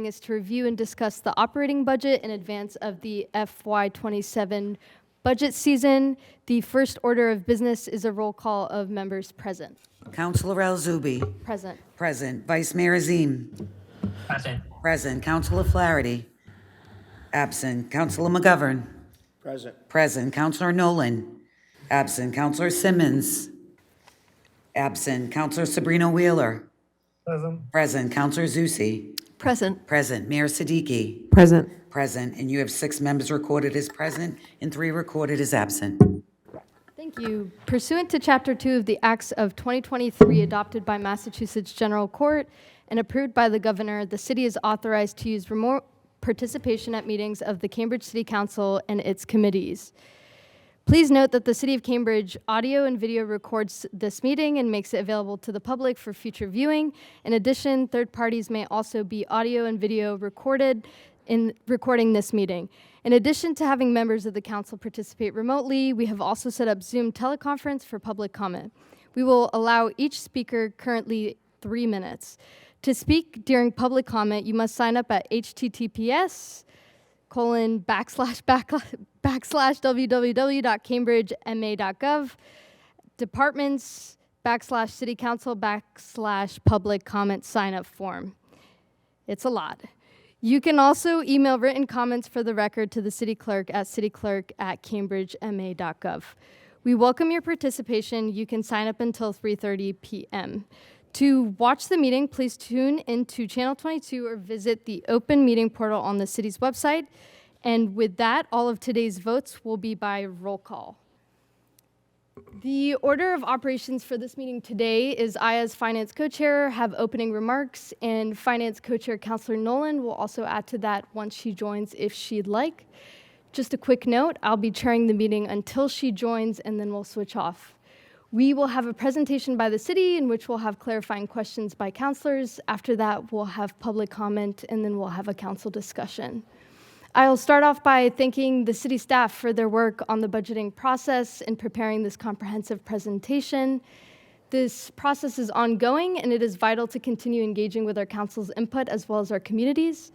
Is to review and discuss the operating budget in advance of the FY27 budget season. The first order of business is a roll call of members present. Councilor El-Zubi. Present. Present. Vice Mayor Azim. Present. Present. Councilor Flaherty. Absent. Councilor McGovern. Present. Present. Councilor Nolan. Absent. Councilor Simmons. Absent. Councilor Sabrina Wheeler. Present. Present. Councilor Zusi. Present. Present. Mayor Siddiqui. Present. Present. And you have 6 members recorded as present and 3 recorded as absent. Thank you. Pursuant to Chapter 2 of the Acts of 2023 adopted by Massachusetts General Court and approved by the Governor, the city is authorized to use remote participation at meetings of the Cambridge City Council and its committees. Please note that the City of Cambridge audio and video records this meeting and makes it available to the public for future viewing. In addition, third parties may also be audio and video recorded in recording this meeting. In addition to having members of the council participate remotely, we have also set up Zoom teleconference for public comment. We will allow each speaker currently 3 minutes. To speak during public comment, you must sign up at https://www.cambridgema.gov, departments/city council/public comment sign up form. It's a lot. You can also email written comments for the record to the city clerk at cityclerk@cambridgema.gov. We welcome your participation. You can sign up until 3:30 p.m. To watch the meeting, please tune into Channel 22 or visit the Open Meeting Portal on the city's website. And with that, all of today's votes will be by roll call. The order of operations for this meeting today is I, as Finance Co-Chair, have opening remarks, and Finance Co-Chair Councilor Nolan will also add to that once she joins if she'd like. Just a quick note, I'll be chairing the meeting until she joins, and then we'll switch off. We will have a presentation by the city in which we'll have clarifying questions by councilors. After that, we'll have public comment, and then we'll have a council discussion. I'll start off by thanking the city staff for their work on the budgeting process and preparing this comprehensive presentation. This process is ongoing, and it is vital to continue engaging with our council's input as well as our communities.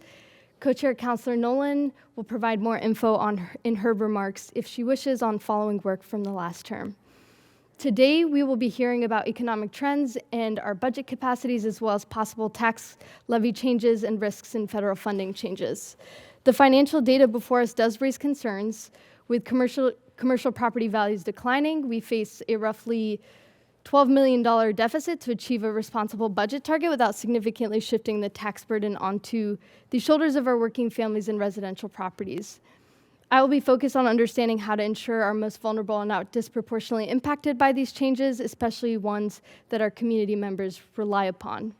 Co-Chair Councilor Nolan will provide more info in her remarks if she wishes on following work from the last term. Today, we will be hearing about economic trends and our budget capacities, as well as possible tax levy changes and risks in federal funding changes. The financial data before us does raise concerns. With commercial property values declining, we face a roughly $12 million deficit to achieve a responsible budget target without significantly shifting the tax burden onto the shoulders of our working families and residential properties. I will be focused on understanding how to ensure our most vulnerable are not disproportionately impacted by these changes, especially ones that our community members rely upon.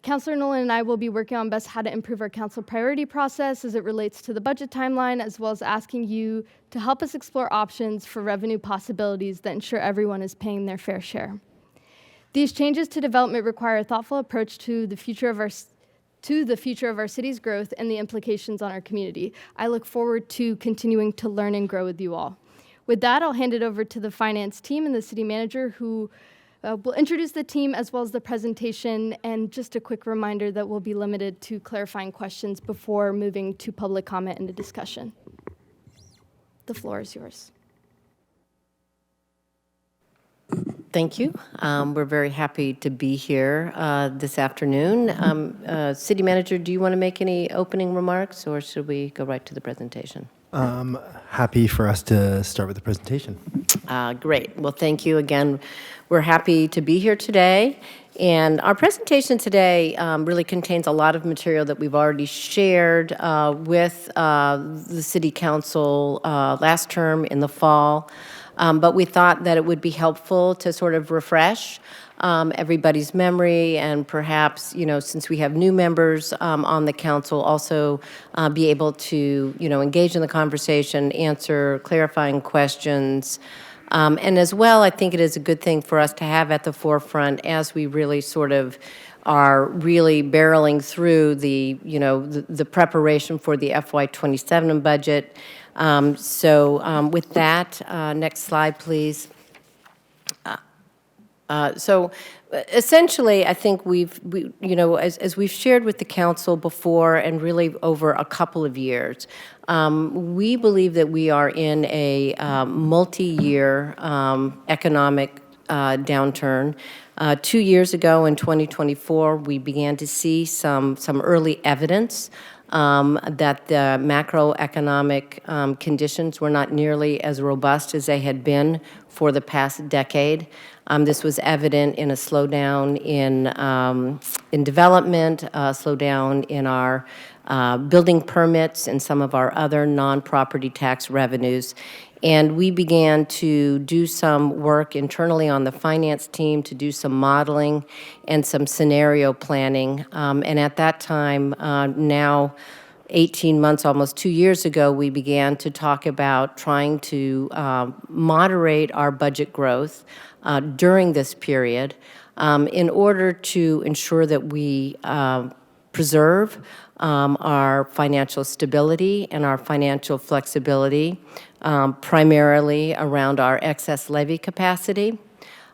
Councilor Nolan and I will be working on best how to improve our council priority process as it relates to the budget timeline, as well as asking you to help us explore options for revenue possibilities that ensure everyone is paying their fair share. These changes to development require a thoughtful approach to the future of our city's growth and the implications on our community. I look forward to continuing to learn and grow with you all. With that, I'll hand it over to the finance team and the city manager, who will introduce the team as well as the presentation, and just a quick reminder that we'll be limited to clarifying questions before moving to public comment and a discussion. The floor is yours. Thank you. We're very happy to be here this afternoon. City Manager, do you want to make any opening remarks, or should we go right to the presentation? Happy for us to start with the presentation. Great. Well, thank you again. We're happy to be here today. And our presentation today really contains a lot of material that we've already shared with the City Council last term in the fall. But we thought that it would be helpful to sort of refresh everybody's memory, and perhaps, since we have new members on the council, also be able to, engage in the conversation, answer clarifying questions. And as well, I think it is a good thing for us to have at the forefront as we really sort of are really barreling through the preparation for the FY27 budget. With that, next slide, please. So essentially, I think as we've shared with the council before and really over a couple of years, we believe that we are in a multi-year economic downturn. 2 years ago in 2024, we began to see some early evidence that the macroeconomic conditions were not nearly as robust as they had been for the past decade. This was evident in a slowdown in development, a slowdown in our building permits and some of our other non-property tax revenues. And we began to do some work internally on the finance team to do some modeling and some scenario planning. And at that time, now 18 months, almost 2 years ago, we began to talk about trying to moderate our budget growth during this period in order to ensure that we preserve our financial stability and our financial flexibility, primarily around our excess levy capacity,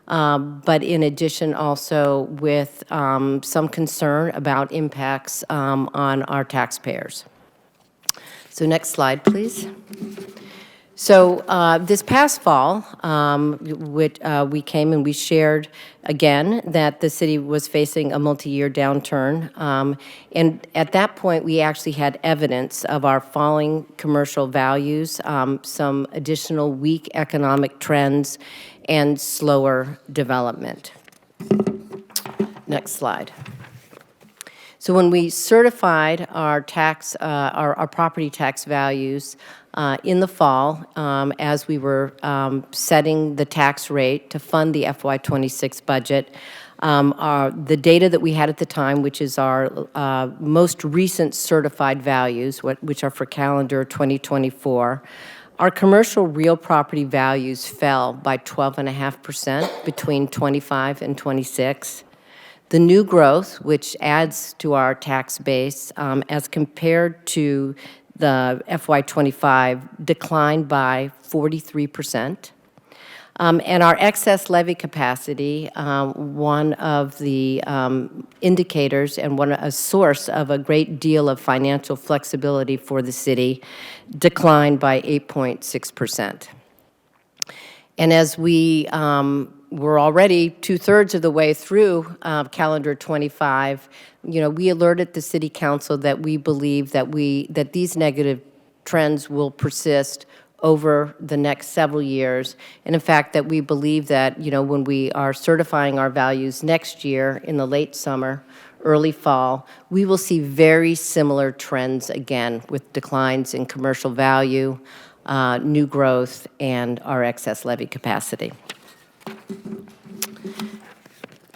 but in addition also with some concern about impacts on our taxpayers. So next slide, please. So this past fall, we came and we shared again that the city was facing a multi-year downturn. And at that point, we actually had evidence of our falling commercial values, some additional weak economic trends, and slower development. Next slide. So when we certified our property tax values in the fall, as we were setting the tax rate to fund the FY26 budget, the data that we had at the time, which is our most recent certified values, which are for calendar 2024, our commercial real property values fell by 12.5% between 25 and 26. The new growth, which adds to our tax base as compared to the FY25, declined by 43%. And our excess levy capacity, one of the indicators and a source of a great deal of financial flexibility for the city, declined by 8.6%. And as we we're already 2/3 of the way through calendar 25. We alerted the City Council that we believe that these negative trends will persist over the next several years, and in fact that we believe that when we are certifying our values next year in the late summer, early fall, we will see very similar trends again with declines in commercial value, new growth, and our excess levy capacity.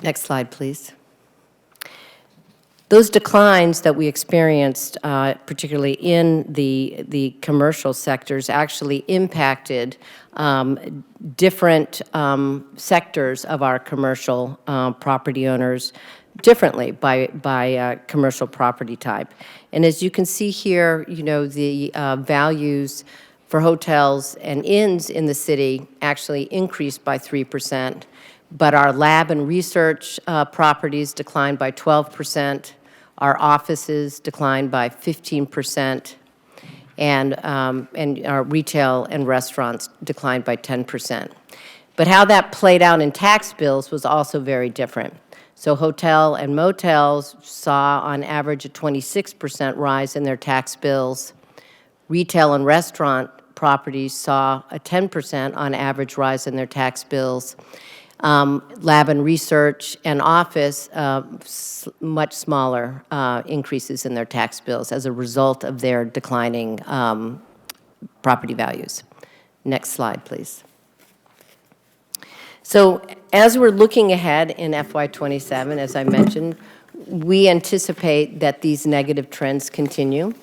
Next slide, please. Those declines that we experienced, particularly in the commercial sectors, actually impacted different sectors of our commercial property owners differently by commercial property type. And as you can see here, the values for hotels and inns in the city actually increased by 3%, but our lab and research properties declined by 12%, our offices declined by 15%, and our retail and restaurants declined by 10%. But how that played out in tax bills was also very different. So hotel and motels saw on average a 26% rise in their tax bills. Retail and restaurant properties saw a 10% on average rise in their tax bills. Lab and research and office, much smaller increases in their tax bills as a result of their declining property values. Next slide, please. So as we're looking ahead in FY27, as I mentioned, we anticipate that these negative trends continue.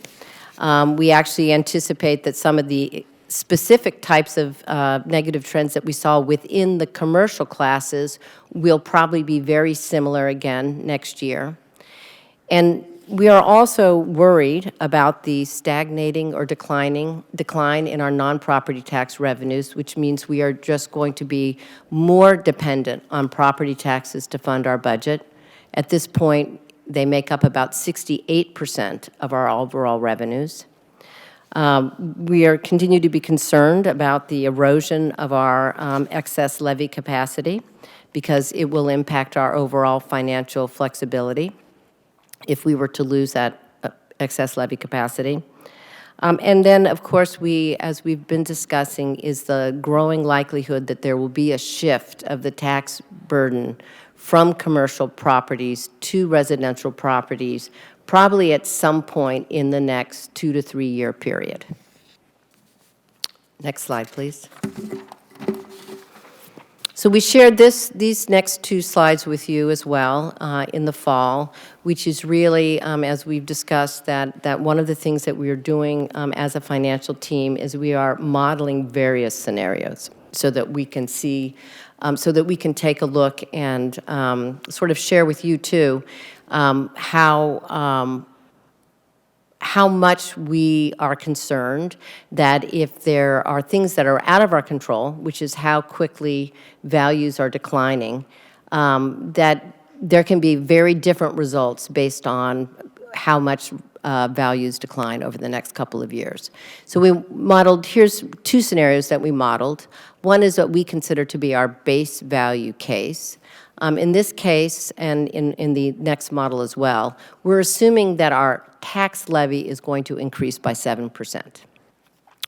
We actually anticipate that some of the specific types of negative trends that we saw within the commercial classes will probably be very similar again next year. And We are also worried about the stagnating or decline in our non-property tax revenues, which means we are just going to be more dependent on property taxes to fund our budget. At this point, they make up about 68% of our overall revenues. We continue to be concerned about the erosion of our excess levy capacity because it will impact our overall financial flexibility if we were to lose that excess levy capacity. And then, of course, as we've been discussing, is the growing likelihood that there will be a shift of the tax burden from commercial properties to residential properties, probably at some point in the next 2 to 3 year period. Next slide, please. So we shared these next 2 slides with you as well in the fall, which is really, as we've discussed, that one of the things that we are doing as a financial team is we are modeling various scenarios so that we can see, so that we can take a look and sort of share with you too how much we are concerned that if there are things that are out of our control, which is how quickly values are declining, that there can be very different results based on how much values decline over the next couple of years. So we modeled, here's 2 scenarios that we modeled. One is what we consider to be our base value case. In this case, and in the next model as well, we're assuming that our tax levy is going to increase by 7%,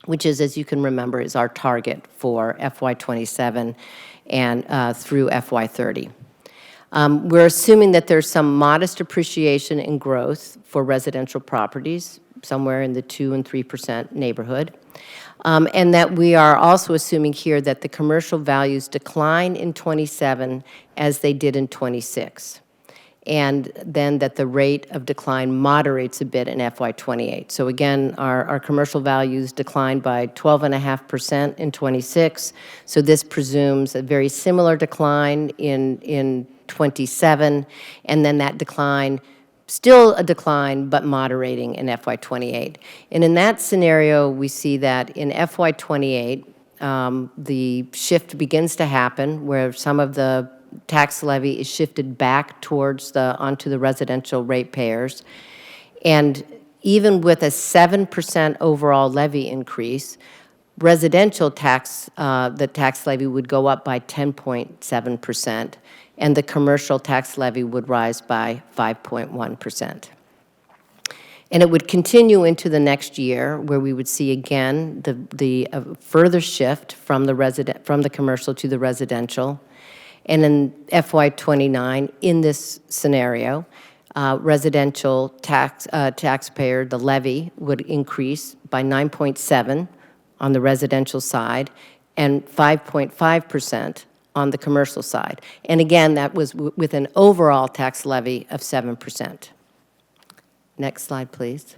which is, as you can remember, is our target for FY27 and through FY30. We're assuming that there's some modest appreciation and growth for residential properties, somewhere in the 2 and 3% neighborhood. And that we are also assuming here that the commercial values decline in 27 as they did in 26. And then that the rate of decline moderates a bit in FY28. So again, our commercial values declined by 12.5% in 26. So this presumes a very similar decline in 27, and then that decline, still a decline, but moderating in FY28. And in that scenario, we see that in FY28, the shift begins to happen where some of the tax levy is shifted back towards onto the residential ratepayers. And even with a 7% overall levy increase, residential tax, the tax levy would go up by 10.7%, and the commercial tax levy would rise by 5.1%. And it would continue into the next year, where we would see again the further shift from the commercial to the residential. And in FY29, in this scenario, residential taxpayer, the levy would increase by 9.7 on the residential side and 5.5% on the commercial side. And again, that was with an overall tax levy of 7%. Next slide, please.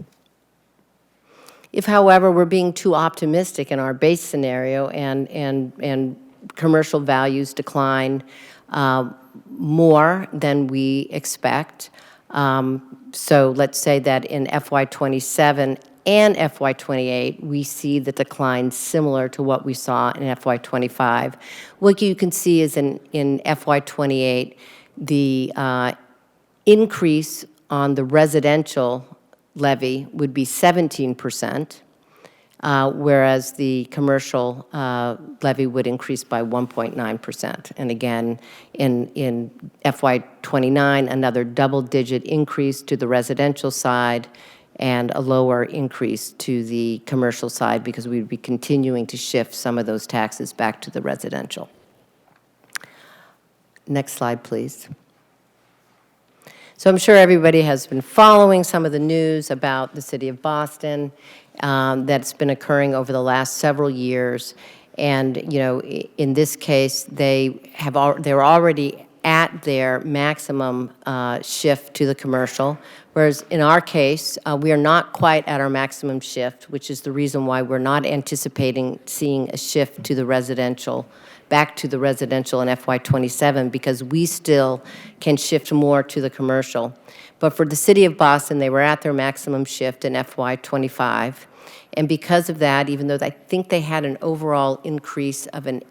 If, however, we're being too optimistic in our base scenario and commercial values decline more than we expect, so let's say that in FY27 and FY28, we see the decline similar to what we saw in FY25. What you can see is in FY28, the increase on the residential levy would be 17%, whereas the commercial levy would increase by 1.9%. And again, in FY29, another double-digit increase to the residential side and a lower increase to the commercial side because we'd be continuing to shift some of those taxes back to the residential. Next slide, please. So I'm sure everybody has been following some of the news about the city of Boston that's been occurring over the last several years. And, you know, in this case, they're already at their maximum shift to the commercial, whereas in our case, we are not quite at our maximum shift, which is the reason why we're not anticipating seeing a shift to the residential, back to the residential in FY27, because we still can shift more to the commercial. But for the city of Boston, they were at their maximum shift in FY25. And because of that, even though I think they had an overall increase of an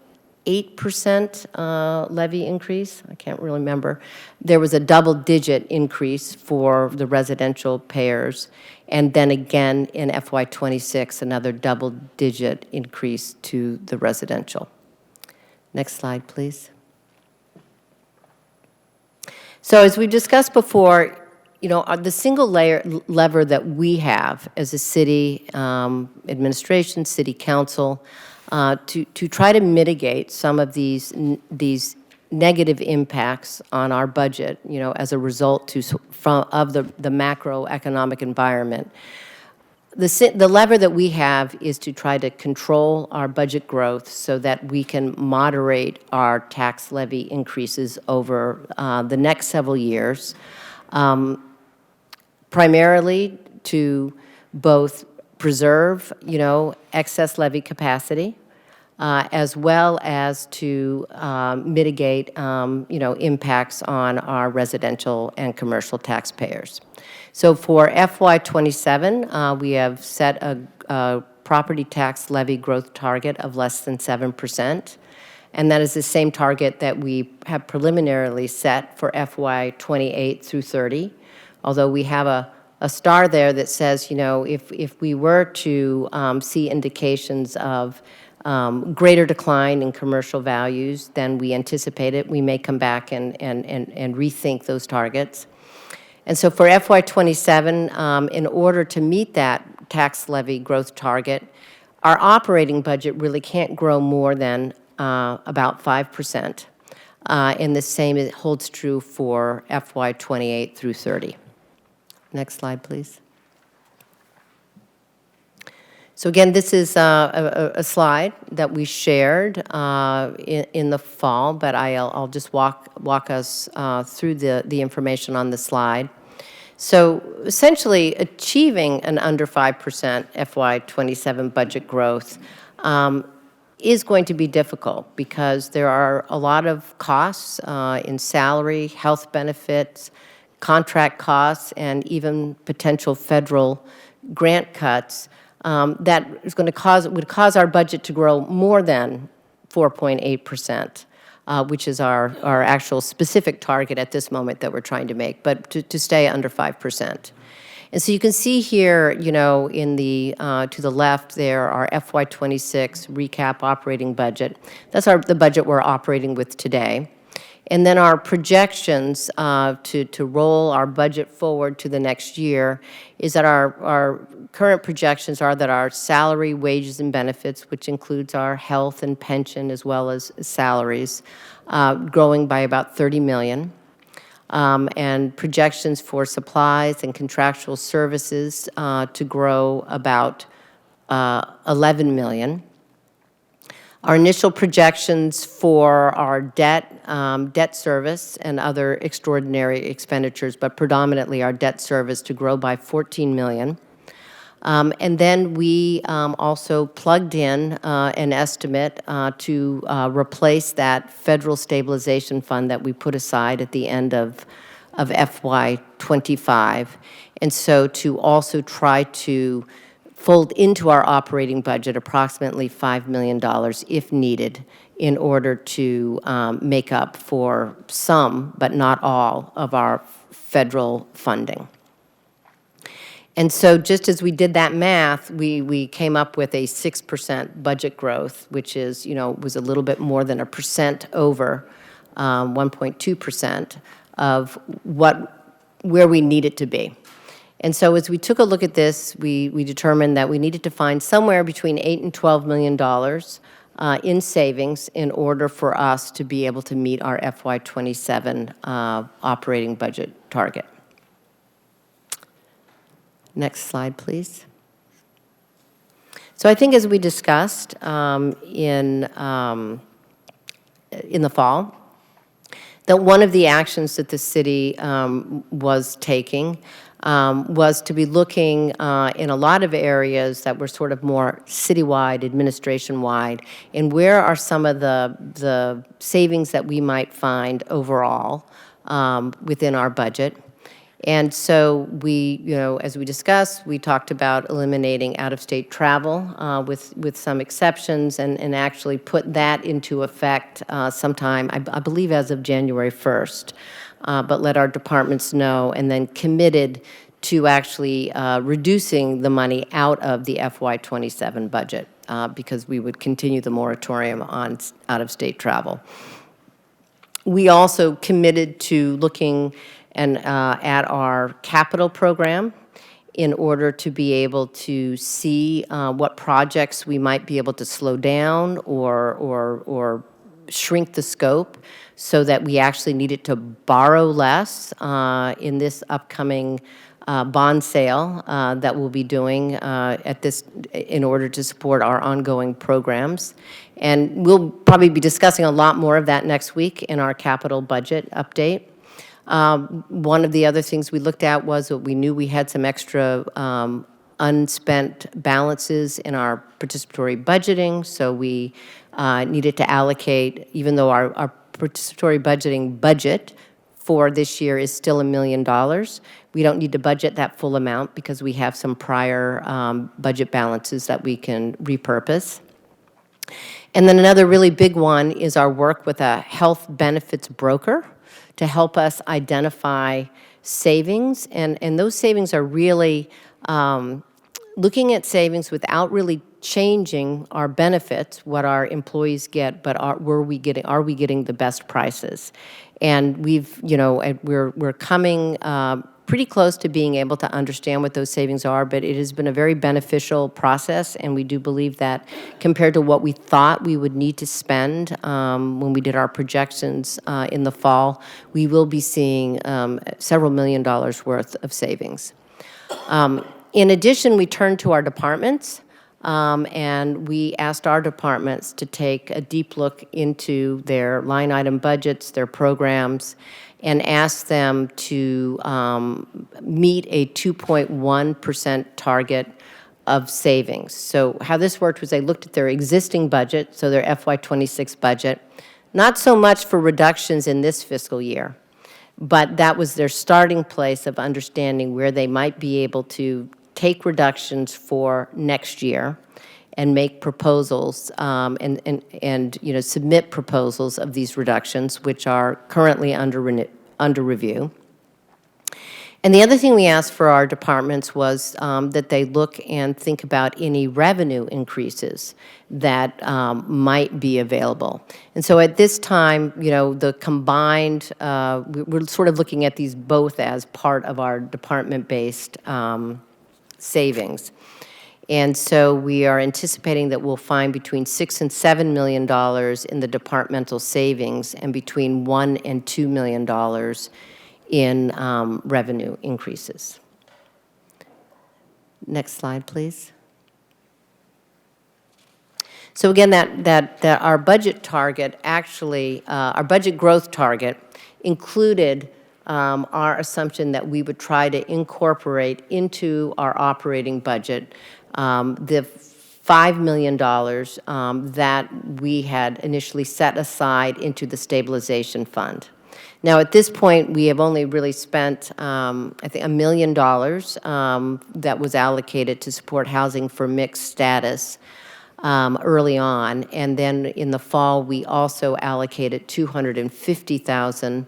8% levy increase, I can't really remember, there was a double-digit increase for the residential payers, and then again in FY26, another double-digit increase to the residential. Next slide, please. So as we discussed before, you know, the single lever that we have as a city administration, city council, to try to mitigate some of these negative impacts on our budget, you know, as a result of the macroeconomic environment. The lever that we have is to try to control our budget growth so that we can moderate our tax levy increases over the next several years, primarily to both preserve, you know, excess levy capacity, as well as to mitigate, you know, impacts on our residential and commercial taxpayers. So for FY27, we have set a property tax levy growth target of less than 7%, and that is the same target that we have preliminarily set for FY28 through 30, although we have a star there that says, you know, if we were to see indications of greater decline in commercial values than we anticipated, we may come back and rethink those targets. And so for FY27, in order to meet that tax levy growth target, our operating budget really can't grow more than about 5%. And the same holds true for FY28 through 30. Next slide, please. So again, this is a slide that we shared in the fall, but I'll just walk us through the information on the slide. So essentially, achieving an under 5% FY27 budget growth is going to be difficult because there are a lot of costs in salary, health benefits, contract costs, and even potential federal grant cuts that is going to would cause our budget to grow more than 4.8%, which is our actual specific target at this moment that we're trying to make, but to stay under 5%. And so you can see here, you know, in the to the left there, our FY26 recap operating budget. That's the budget we're operating with today. And then our projections to roll our budget forward to the next year is that our current projections are that our salary, wages, and benefits, which includes our health and pension as well as salaries, growing by about $30 million. And projections for supplies and contractual services to grow about $11 million. Our initial projections for our debt service and extra extraordinary expenditures, but predominantly our debt service, to grow by $14 million. And then we also plugged in an estimate to replace that federal stabilization fund that we put aside at the end of FY25. And so to also try to fold into our operating budget approximately $5 million if needed in order to make up for some, but not all, of our federal funding. And so just as we did that math, we came up with a 6% budget growth, which is, you know, was a little bit more than 1% over 1.2% of where we need it to be. And so as we took a look at this, we determined that we needed to find somewhere between $8 and $12 million in savings in order for us to be able to meet our FY27 operating budget target. Next slide, please. So I think as we discussed in the fall, that one of the actions that the city was taking was to be looking in a lot of areas that were sort of more citywide, administration-wide, and where are some of the savings that we might find overall within our budget. And so we, as we discussed, we talked about eliminating out-of-state travel with some exceptions and actually put that into effect sometime, I believe as of January 1st, but let our departments know, and then committed to actually reducing the money out of the FY27 budget because we would continue the moratorium on out-of-state travel. We also committed to looking at our capital program in order to be able to see what projects we might be able to slow down or shrink the scope so that we actually needed to borrow less in this upcoming bond sale that we'll be doing in order to support our ongoing programs. And we'll probably be discussing a lot more of that next week in our capital budget update. One of the other things we looked at was that we knew we had some extra unspent balances in our participatory budgeting, so we needed to allocate, even though our participatory budgeting budget for this year is still $1 million. We don't need to budget that full amount because we have some prior budget balances that we can repurpose. And then another really big one is our work with a health benefits broker to help us identify savings. And those savings are really looking at savings without really changing our benefits, what our employees get, but are we getting the best prices? And we're coming pretty close to being able to understand what those savings are, but it has been a very beneficial process, and we do believe that compared to what we thought we would need to spend when we did our projections in the fall, we will be seeing several $1 million worth of savings. In addition, we turned to our departments, and we asked our departments to take a deep look into their line item budgets, their programs, and asked them to meet a 2.1% target of savings. So how this worked was they looked at their existing budget, so their FY26 budget, not so much for reductions in this fiscal year, but that was their starting place of understanding where they might be able to take reductions for next year and make proposals and submit proposals of these reductions, which are currently under review. And the other thing we asked for our departments was that they look and think about any revenue increases that might be available. And so at this time, the combined, we're sort of looking at these both as part of our department-based savings. And so we are anticipating that we'll find between $6 and $7 million in the departmental savings and between $1 and $2 million in revenue increases. Next slide, please. So again, that our budget target actually, our budget growth target included our assumption that we would try to incorporate into our operating budget the $5 million that we had initially set aside into the stabilization fund. Now, at this point, we have only really spent, I think, $1 million that was allocated to support housing for mixed status early on. And then in the fall, we also allocated $250,000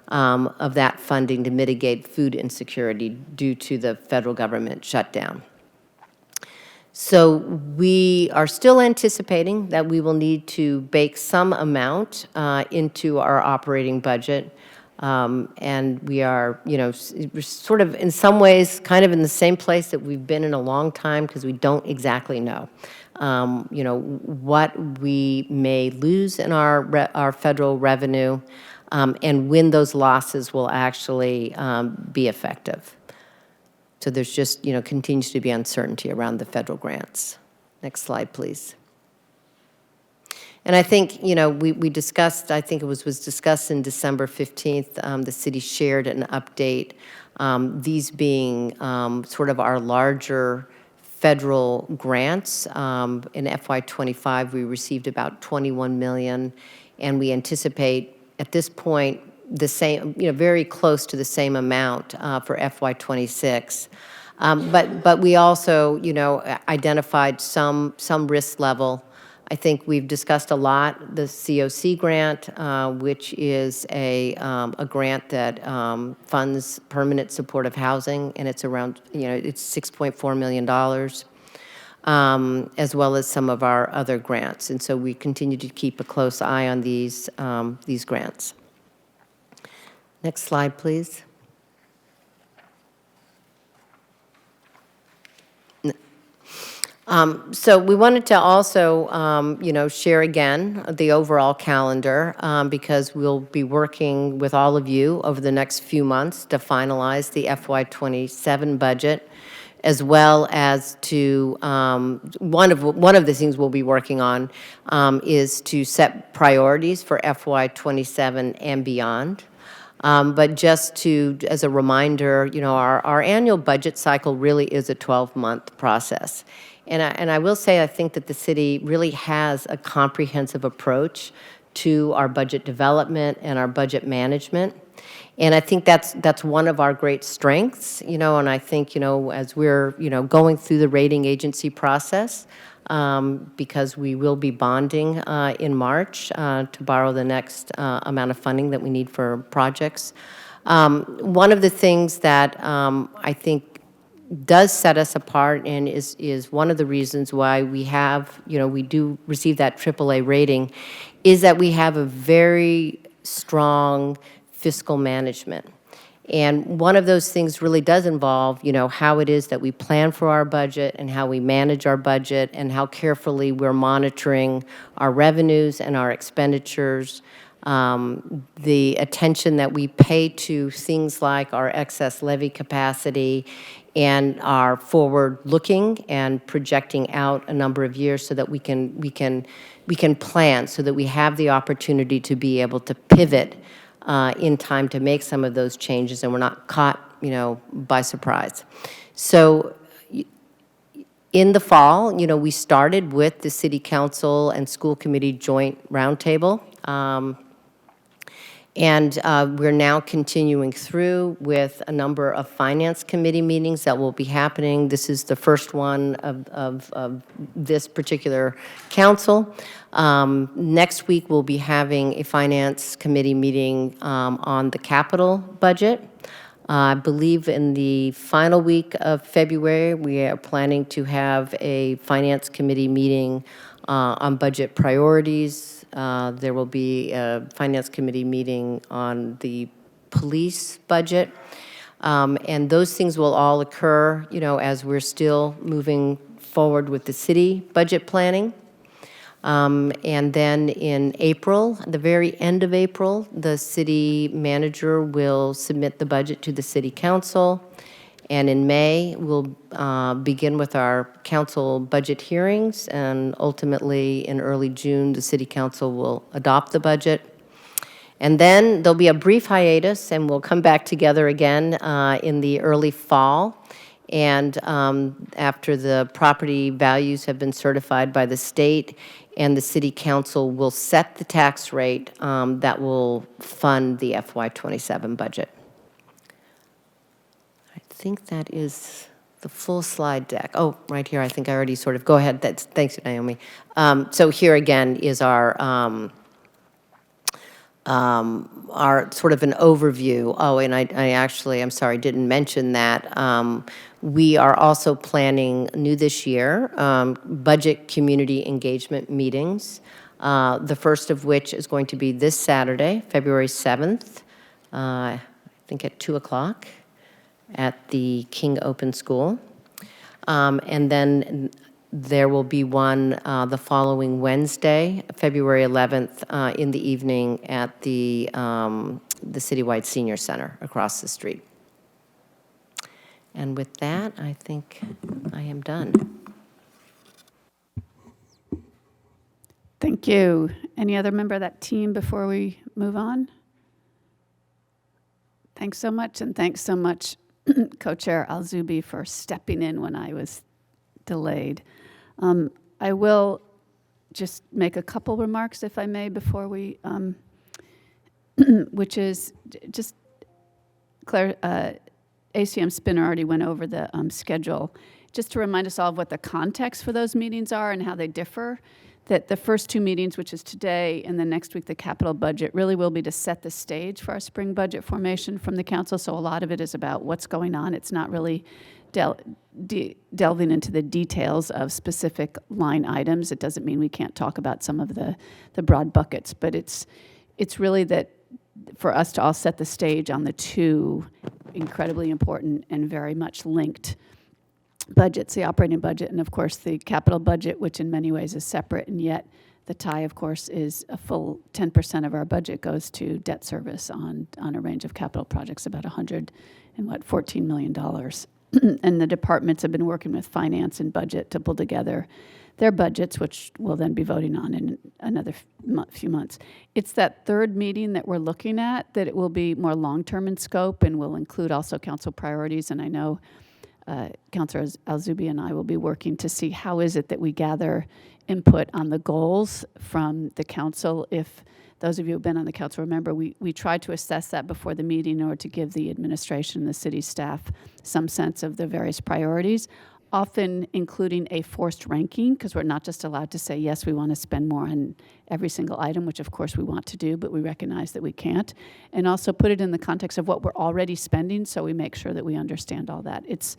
of that funding to mitigate food insecurity due to the federal government shutdown. So we are still anticipating that we will need to bake some amount into our operating budget. And we are, we're sort of in some ways kind of in the same place that we've been in a long time because we don't exactly know, what we may lose in our federal revenue and when those losses will actually be effective. So there's just, continues to be uncertainty around the federal grants. Next slide, please. And I think, we discussed, I think it was discussed in December 15th, the city shared an update, these being sort of our larger federal grants. In FY25, we received about $21 million, and we anticipate at this point the same, very close to the same amount for FY26. But we also, identified some risk level. I think we've discussed a lot the COC grant, which is a grant that funds permanent supportive housing, and it's around, it's $6.4 million, as well as some of our other grants. And so we continue to keep a close eye on these grants. Next slide, please. So we wanted to also, share again the overall calendar because we'll be working with all of you over the next few months to finalize the FY27 budget, as well as to one of the things we'll be working on is to set priorities for FY27 and beyond. But just as a reminder, our annual budget cycle really is a 12-month process. And I will say I think that the city really has a comprehensive approach to our budget development and our budget management. And I think that's one of our great strengths, and I think, as we're, going through the rating agency process, because we will be bonding in March to borrow the next amount of funding that we need for projects. One of the things that I think does set us apart and is one of the reasons why we have, we do receive that AAA rating, is that we have a very strong fiscal management. And one of those things really does involve, how it is that we plan for our budget and how we manage our budget and how carefully we're monitoring our revenues and our expenditures, the attention that we pay to things like our excess levy capacity and our forward-looking and projecting out a number of years so that we can plan, so that we have the opportunity to be able to pivot in time to make some of those changes, and we're not caught, by surprise. So in the fall, we started with the City Council and School Committee Joint Roundtable, and we're now continuing through with a number of Finance Committee meetings that will be happening. This is the first one of this particular council. Next week, we'll be having a Finance Committee meeting on the capital budget. I believe in the final week of February, we are planning to have a Finance Committee meeting on budget priorities. There will be a Finance Committee meeting on the police budget. And those things will all occur, as we're still moving forward with the city budget planning. And then in April, the very end of April, the city manager will submit the budget to the city council. And in May, we'll begin with our council budget hearings. And ultimately, in early June, the city council will adopt the budget. And then there'll be a brief hiatus, and we'll come back together again in the early fall. And after the property values have been certified by the state, and the city council will set the tax rate that will fund the FY27 budget. I think that is the full slide deck. Oh, right here, I think I already sort of, go ahead. Thanks, Naomi. So here again is our sort of an overview. Oh, and I actually, I'm sorry, didn't mention that. We are also planning new this year, budget community engagement meetings, the first of which is going to be this Saturday, February 7th, I think at 2 o'clock at the King Open School. And then there will be one the following Wednesday, February 11th, in the evening at the Citywide Senior Center across the street. And with that, I think I am done. Thank you. Any other member of that team before we move on? Thanks so much, and thanks so much, Co-Chair Al-Zubi, for stepping in when I was delayed. I will just make a couple remarks, if I may, before we which is just Claire, ACM Spinner already went over the schedule. Just to remind us all of what the context for those meetings are and how they differ, that the first two meetings, which is today and then next week the capital budget, really will be to set the stage for our spring budget formation from the council. So a lot of it is about what's going on. It's not really delving into the details of specific line items. It doesn't mean we can't talk about some of the broad buckets, but it's really that for us to all set the stage on the two incredibly important and very much linked budgets, the operating budget and, of course, the capital budget, which in many ways is separate, and yet the tie, of course, is a full 10% of our budget goes to debt service on a range of capital projects, about $14 million. And the departments have been working with finance and budget to pull together their budgets, which we'll then be voting on in another few months. It's that third meeting that we're looking at, that it will be more long-term in scope and will include also council priorities. And I know Councilor Al-Zubi and I will be working to see how is it that we gather input on the goals from the council. If those of you who've been on the council remember, we tried to assess that before the meeting in order to give the administration and the city staff some sense of the various priorities, often including a forced ranking, because we're not just allowed to say, yes, we want to spend more on every single item, which of course we want to do, but we recognize that we can't. And also put it in the context of what we're already spending, so we make sure that we understand all that. It's,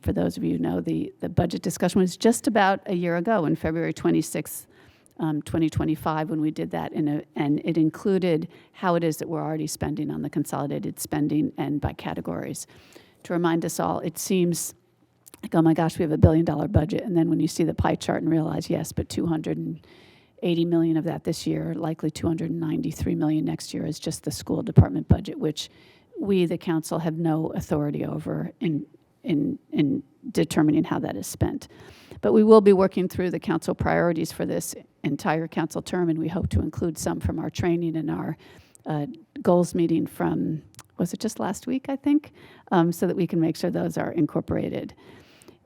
for those of you who know, the budget discussion was just about a year ago, on February 26th, 2025, when we did that, and it included how it is that we're already spending on the consolidated spending and by categories. To remind us all, it seems like, oh my gosh, we have $1 billion budget, and then when you see the pie chart and realize, yes, but 280 million of that this year, likely 293 million next year, is just the school department budget, which we, the council, have no authority over in determining how that is spent. But we will be working through the council priorities for this entire council term, and we hope to include some from our training and our goals meeting from, was it just last week, I think, so that we can make sure those are incorporated.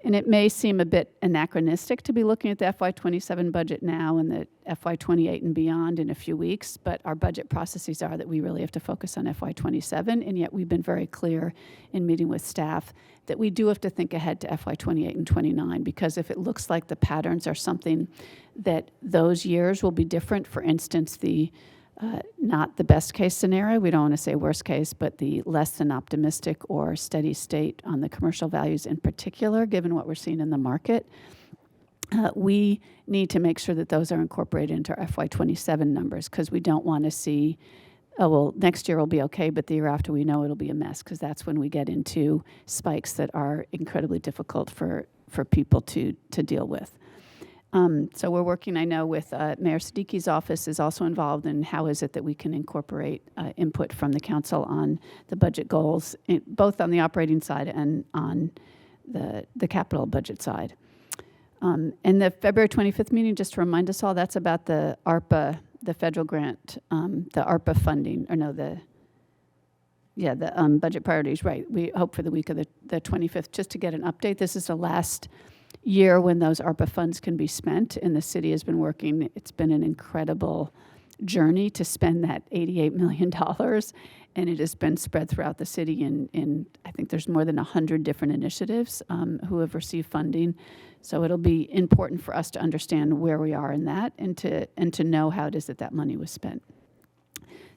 And it may seem a bit anachronistic to be looking at the FY27 budget now and the FY28 and beyond in a few weeks, but our budget processes are that we really have to focus on FY27, and yet we've been very clear in meeting with staff that we do have to think ahead to FY28 and 29, because if it looks like the patterns are something that those years will be different, for instance, the not the best case scenario, we don't want to say worst case, but the less than optimistic or steady state on the commercial values in particular, given what we're seeing in the market, we need to make sure that those are incorporated into our FY27 numbers, because we don't want to see, oh, well, next year will be okay, but the year after we know it'll be a mess, because that's when we get into spikes that are incredibly difficult for people to deal with. So we're working, I know, with Mayor Siddiqui's office is also involved in how is it that we can incorporate input from the council on the budget goals, both on the operating side and on the capital budget side. And the February 25th meeting, just to remind us all, that's about the ARPA, the federal grant, the ARPA funding, or no, the budget priorities, right. We hope for the week of the 25th, just to get an update. This is the last year when those ARPA funds can be spent, and the city has been working. It's been an incredible journey to spend that $88 million, and it has been spread throughout the city in I think there's more than 100 different initiatives who have received funding. So it'll be important for us to understand where we are in that, and to know how it is that money was spent.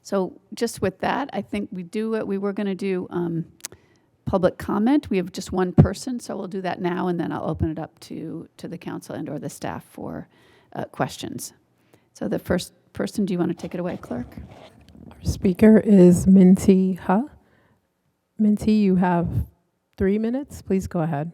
So just with that, I think we do what we were going to do. Public comment. We have just one person, so we'll do that now, and then I'll open it up to the council and or the staff for questions. So the first person, do you want to take it away, clerk? Our speaker is Minty Ha. Minty, you have 3 minutes. Please go ahead.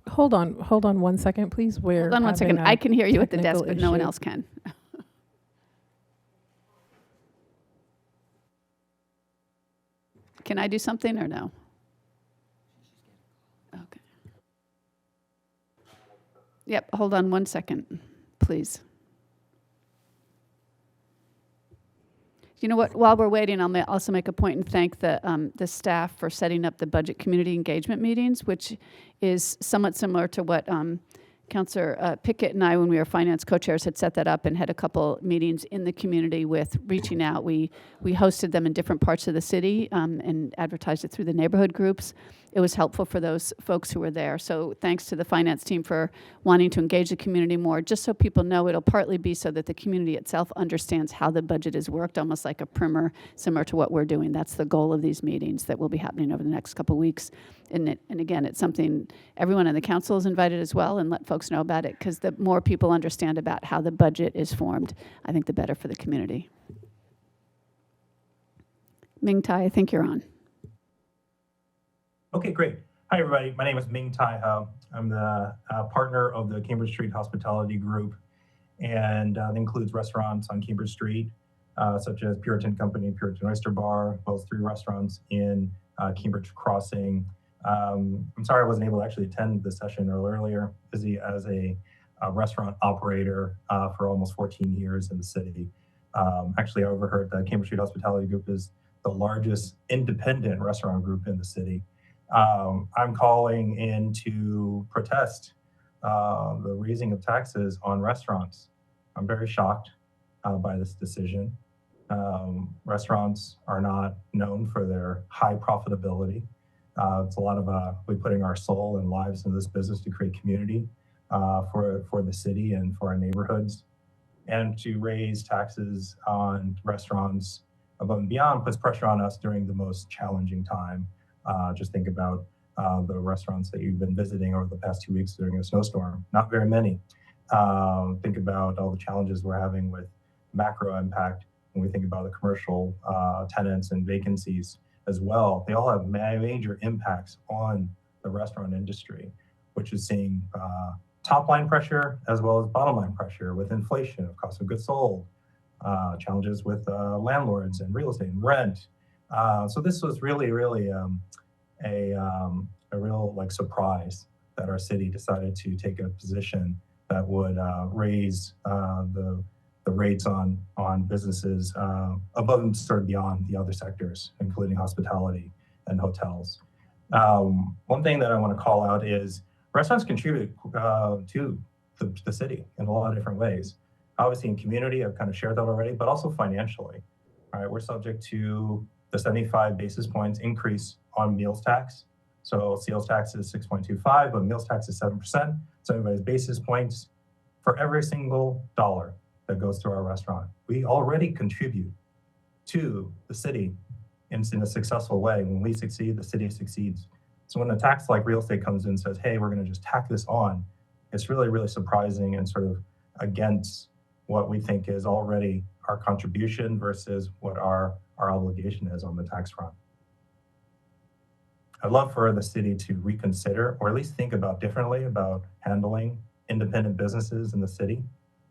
Hold on 1 second, please. Hold on 1 second. I can hear you at the desk, but no one else can. Can I do something or no? Okay. Yep, hold on 1 second, please. You know what? While we're waiting, I'll also make a point and thank the staff for setting up the budget community engagement meetings, which is somewhat similar to what Councilor Pickett and I, when we were finance co-chairs, had set that up and had a couple meetings in the community with reaching out. We hosted them in different parts of the city and advertised it through the neighborhood groups. It was helpful for those folks who were there. So thanks to the finance team for wanting to engage the community more, just so people know. It'll partly be so that the community itself understands how the budget is worked, almost like a primer, similar to what we're doing. That's the goal of these meetings that will be happening over the next couple of weeks. And again, it's something everyone on the council is invited as well, and let folks know about it, because the more people understand about how the budget is formed, I think the better for the community. Ming Tai, I think you're on. Okay, great. Hi, everybody. My name is Ming Tai Ho. I'm the partner of the Cambridge Street Hospitality Group, and that includes restaurants on Cambridge Street, such as Puritan Company, Puritan Oyster Bar, as well as 3 restaurants in Cambridge Crossing. I'm sorry I wasn't able to actually attend the session earlier. Busy as a restaurant operator for almost 14 years in the city. Actually, I overheard the Cambridge Street Hospitality Group is the largest independent restaurant group in the city. I'm calling in to protest the raising of taxes on restaurants. I'm very shocked by this decision. Restaurants are not known for their high profitability. It's a lot of we putting our soul and lives in this business to create community for the city and for our neighborhoods. And to raise taxes on restaurants above and beyond puts pressure on us during the most challenging time. Just think about the restaurants that you've been visiting over the past 2 weeks during a snowstorm. Not very many. Think about all the challenges we're having with macro impact when we think about the commercial tenants and vacancies as well. They all have major impacts on the restaurant industry, which is seeing top line pressure as well as bottom line pressure with inflation of cost of goods sold, challenges with landlords and real estate and rent. So this was really a real surprise that our city decided to take a position that would raise the rates on businesses above and sort of beyond the other sectors, including hospitality and hotels. One thing that I want to call out is restaurants contribute to the city in a lot of different ways. Obviously in community, I've kind of shared that already, but also financially. All right, we're subject to the 75 basis points increase on meals tax. So sales tax is 6.25, but meals tax is 7%. 75 basis points for every single dollar that goes to our restaurant. We already contribute to the city in a successful way. When we succeed, the city succeeds. So when a tax like real estate comes in and says, hey, we're going to just tack this on, it's really surprising and sort of against what we think is already our contribution versus what our obligation is on the tax front. I'd love for the city to reconsider, or at least think about differently about handling independent businesses in the city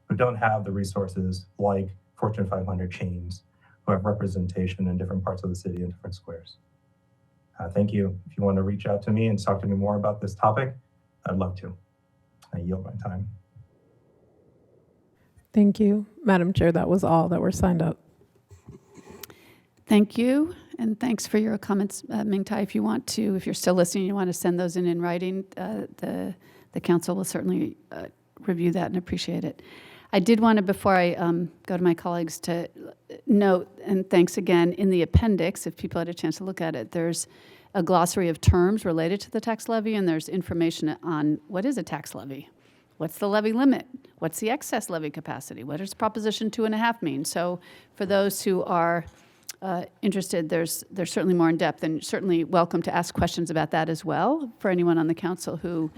who don't have the resources like Fortune 500 chains who have representation in different parts of the city in different squares. Thank you. If you want to reach out to me and talk to me more about this topic, I'd love to. I yield my time. Thank you. Madam Chair, that was all that were signed up. Thank you, and thanks for your comments, Ming Tai. If you're still listening, you want to send those in writing, the council will certainly review that and appreciate it. I did want to, before I go to my colleagues, to note, and thanks again, in the appendix, if people had a chance to look at it, there's a glossary of terms related to the tax levy, and there's information on what is a tax levy. What's the levy limit? What's the excess levy capacity? What does Proposition 2.5 mean? So for those who are interested, there's certainly more in depth, and certainly welcome to ask questions about that as well for anyone on the council who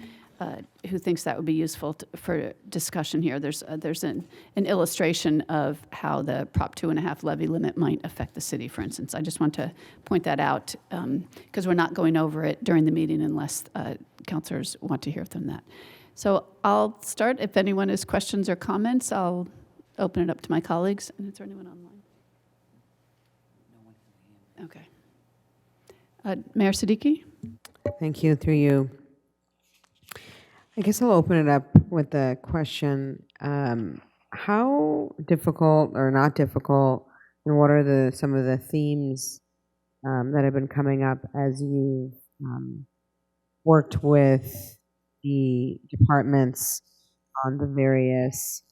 thinks that would be useful for discussion here. There's an illustration of how the Prop 2.5 levy limit might affect the city, for instance. I just want to point that out because we're not going over it during the meeting unless councilors want to hear from that. So I'll start. If anyone has questions or comments, I'll open it up to my colleagues. And is there anyone online? Okay. Mayor Siddiqui? Thank you, through you. I guess I'll open it up with the question, how difficult or not difficult And what are some of the themes that have been coming up as you worked with the departments on the various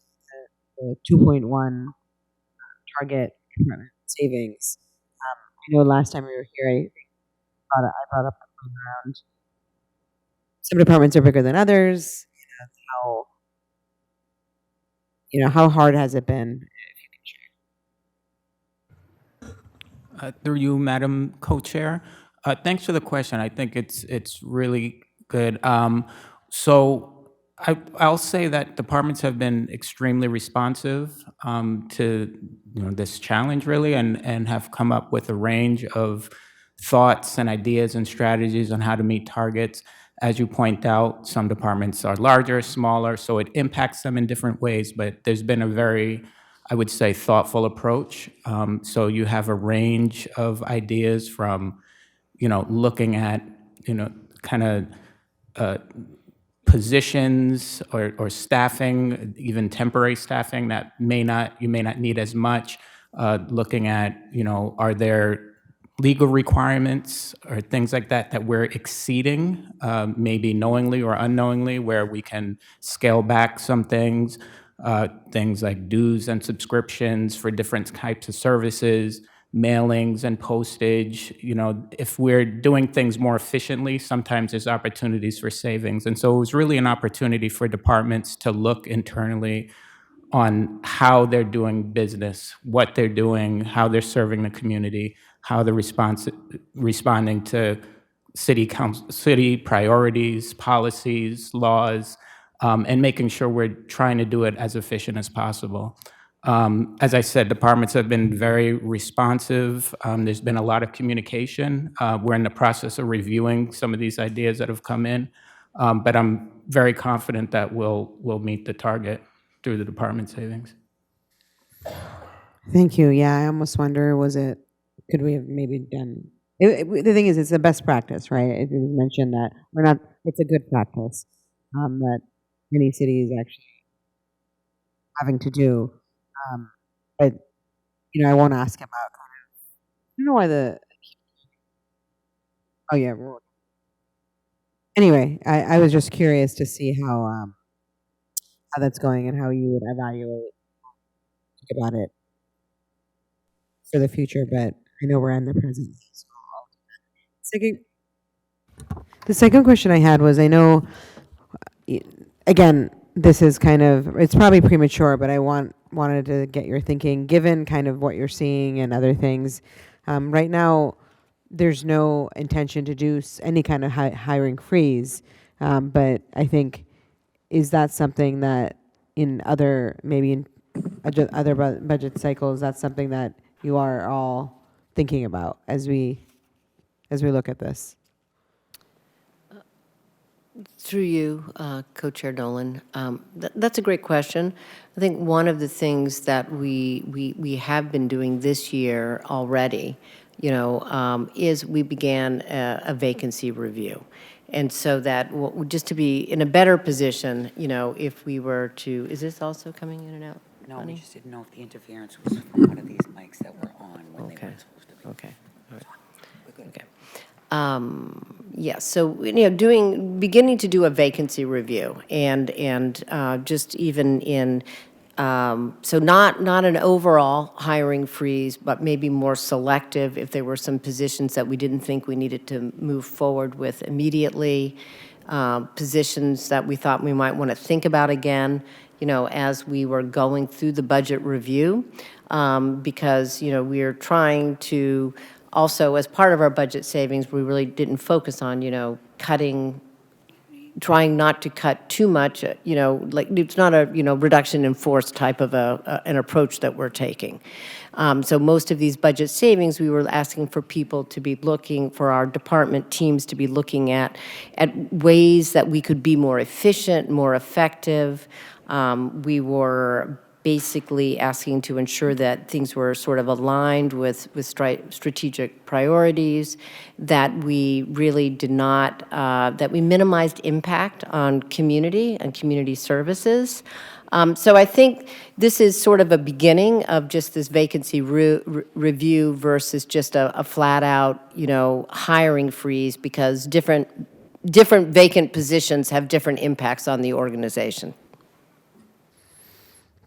2.1 target department savings? I know last time we were here, I brought up the point around some departments are bigger than others. How how hard has it been? Through you, Madam Co-Chair. Thanks for the question. I think it's really good. So I'll say that departments have been extremely responsive to this challenge really, and have come up with a range of thoughts and ideas and strategies on how to meet targets. As you point out, some departments are larger, smaller, so it impacts them in different ways. But there's been a very, I would say, thoughtful approach. So you have a range of ideas from, looking at, kind of positions or staffing, even temporary staffing that you may not need as much. Looking at, are there legal requirements or things like that that we're exceeding, maybe knowingly or unknowingly, where we can scale back some things. Things like dues and subscriptions for different types of services, mailings and postage. If we're doing things more efficiently, sometimes there's opportunities for savings. And so it was really an opportunity for departments to look internally on how they're doing business, what they're doing, how they're serving the community, how they're responding to city priorities, policies, laws, and making sure we're trying to do it as efficient as possible. As I said, departments have been very responsive. There's been a lot of communication. We're in the process of reviewing some of these ideas that have come in, but I'm very confident that we'll meet the target through the department savings. Thank you. Yeah, I almost wonder, could we have maybe done, the thing is, it's the best practice, right? It was mentioned that it's a good practice that many cities actually having to do. But, I won't ask about I don't know why oh yeah. Anyway, I was just curious to see how that's going and how you would evaluate about it for the future, but I know we're in the present. The second question I had was, I know, again, this is it's probably premature, but I wanted to get your thinking, given kind of what you're seeing and other things. Right now, there's no intention to do any kind of hiring freeze, but I think, is that something that maybe in other budget cycles, that's something that you are all thinking about as we look at this? Through you, Co-Chair Dolan, that's a great question. I think one of the things that we have been doing this year already, is we began a vacancy review. And so that, just to be in a better position, if we were to, is this also coming in and out? No, Honey? we just didn't know if the interference was from one of these mics that were on when they weren't supposed to be. Okay. All right. We're good. Okay. Yeah, so, beginning to do a vacancy review and just even in, so not an overall hiring freeze, but maybe more selective if there were some positions that we didn't think we needed to move forward with immediately, positions that we thought we might want to think about again, as we were going through the budget review, because, we're trying to also, as part of our budget savings, we really didn't focus on, trying not to cut too much, like it's not a, reduction in force type of an approach that we're taking. So most of these budget savings, we were asking for people to be looking, for our department teams to be looking at ways that we could be more efficient, more effective. We were basically asking to ensure that things were sort of aligned with strategic priorities, that we really did not, that we minimized impact on community and community services, So I think this is sort of a beginning of just this vacancy review versus just a flat-out, hiring freeze, because different vacant positions have different impacts on the organization.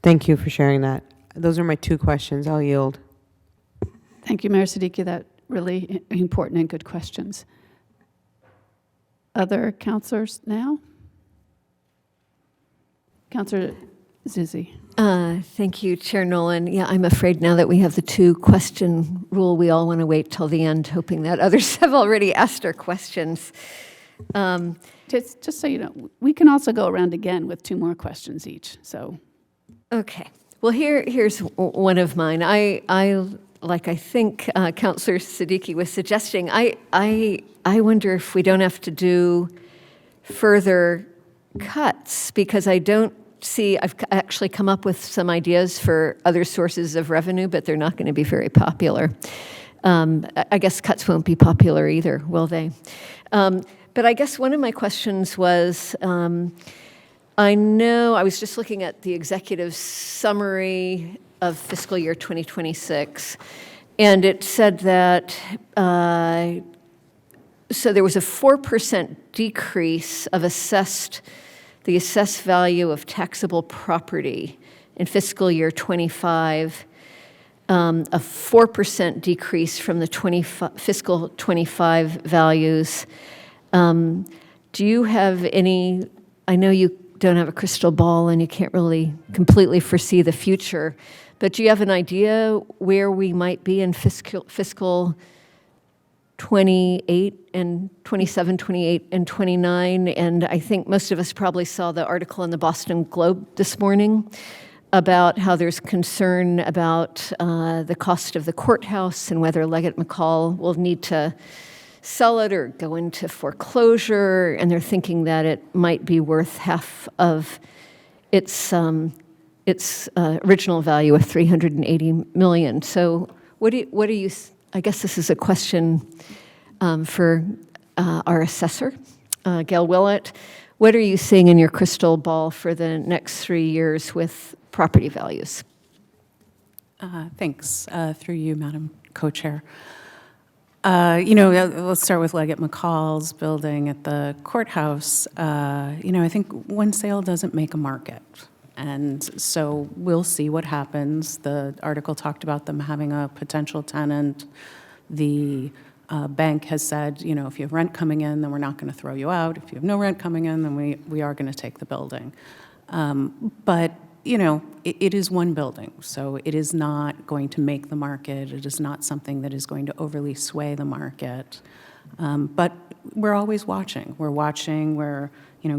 Thank you for sharing that. Those are my 2 questions. I'll yield. Thank you, Mayor Siddiqui. That really important and good questions. Other counselors now? Councilor Zizzi. Thank you, Chair Nolan. Yeah, I'm afraid now that we have the 2-question rule, we all want to wait till the end, hoping that others have already asked their questions. Just so you know, we can also go around again with 2 more questions each. So, Okay. Well, here's one of mine. I think Councilor Siddiqui was suggesting, I wonder if we don't have to do further cuts, because I don't see, I've actually come up with some ideas for other sources of revenue, but they're not going to be very popular. I guess cuts won't be popular either, will they? But I guess one of my questions was, I know I was just looking at the executive summary of fiscal year 2026, and it said that, so there was a 4% decrease of the assessed value of taxable property in fiscal year 25, a 4% decrease from the fiscal 25 values. Do you have any, I know you don't have a crystal ball and you can't really completely foresee the future, but do you have an idea where we might be in fiscal 28 and 27, 28, and 29? And I think most of us probably saw the article in the Boston Globe this morning about how there's concern about the cost of the courthouse and whether Leggett McCall will need to sell it or go into foreclosure, and they're thinking that it might be worth half of its original value of $380 million. So what do you? I guess this is a question for our assessor, Gail Willett. What are you seeing in your crystal ball for the next 3 years with property values? Thanks. Through you, Madam Co-Chair. Let's start with Leggett McCall's building at the courthouse. I think one sale doesn't make a market. And so we'll see what happens. The article talked about them having a potential tenant. The bank has said, if you have rent coming in, then we're not going to throw you out. If you have no rent coming in, then we are going to take the building. But it is one building, so it is not going to make the market. It is not something that is going to overly sway the market. But we're always watching. We're watching, we're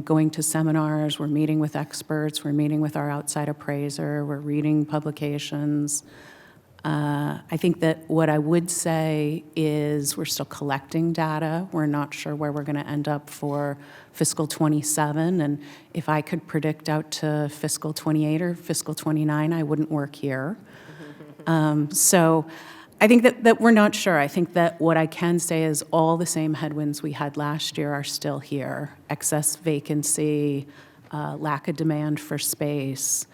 going to seminars, we're meeting with experts, we're meeting with our outside appraiser, we're reading publications. I think that what I would say is we're still collecting data. We're not sure where we're going to end up for fiscal 27. And if I could predict out to fiscal 28 or fiscal 29, I wouldn't work here. So I think that we're not sure. I think that what I can say is all the same headwinds we had last year are still here. Excess vacancy, lack of demand for space.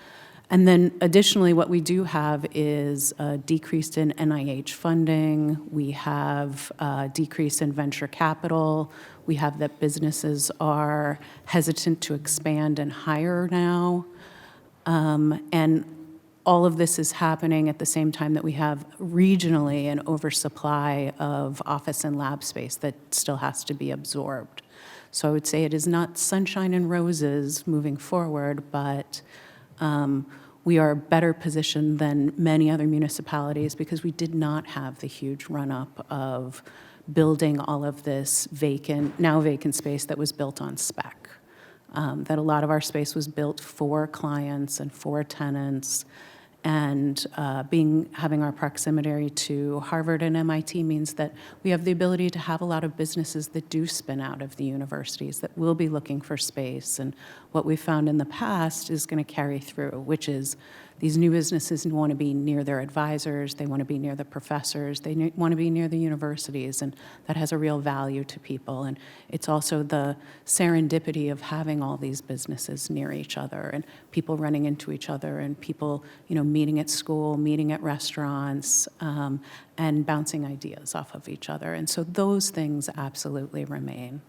And then additionally, what we do have is a decrease in NIH funding. We have a decrease in venture capital. We have that businesses are hesitant to expand and hire now. And all of this is happening at the same time that we have regionally an oversupply of office and lab space that still has to be absorbed. So I would say it is not sunshine and roses moving forward, but we are better positioned than many other municipalities because we did not have the huge run-up of building all of this now vacant space that was built on spec. That a lot of our space was built for clients and for tenants, and having our proximity to Harvard and MIT means that we have the ability to have a lot of businesses that do spin out of the universities that will be looking for space. And what we found in the past is going to carry through, which is these new businesses want to be near their advisors, they want to be near the professors, they want to be near the universities, and that has a real value to people. And it's also the serendipity of having all these businesses near each other and people running into each other and people, meeting at school, meeting at restaurants, and bouncing ideas off of each other. And so those things absolutely remain.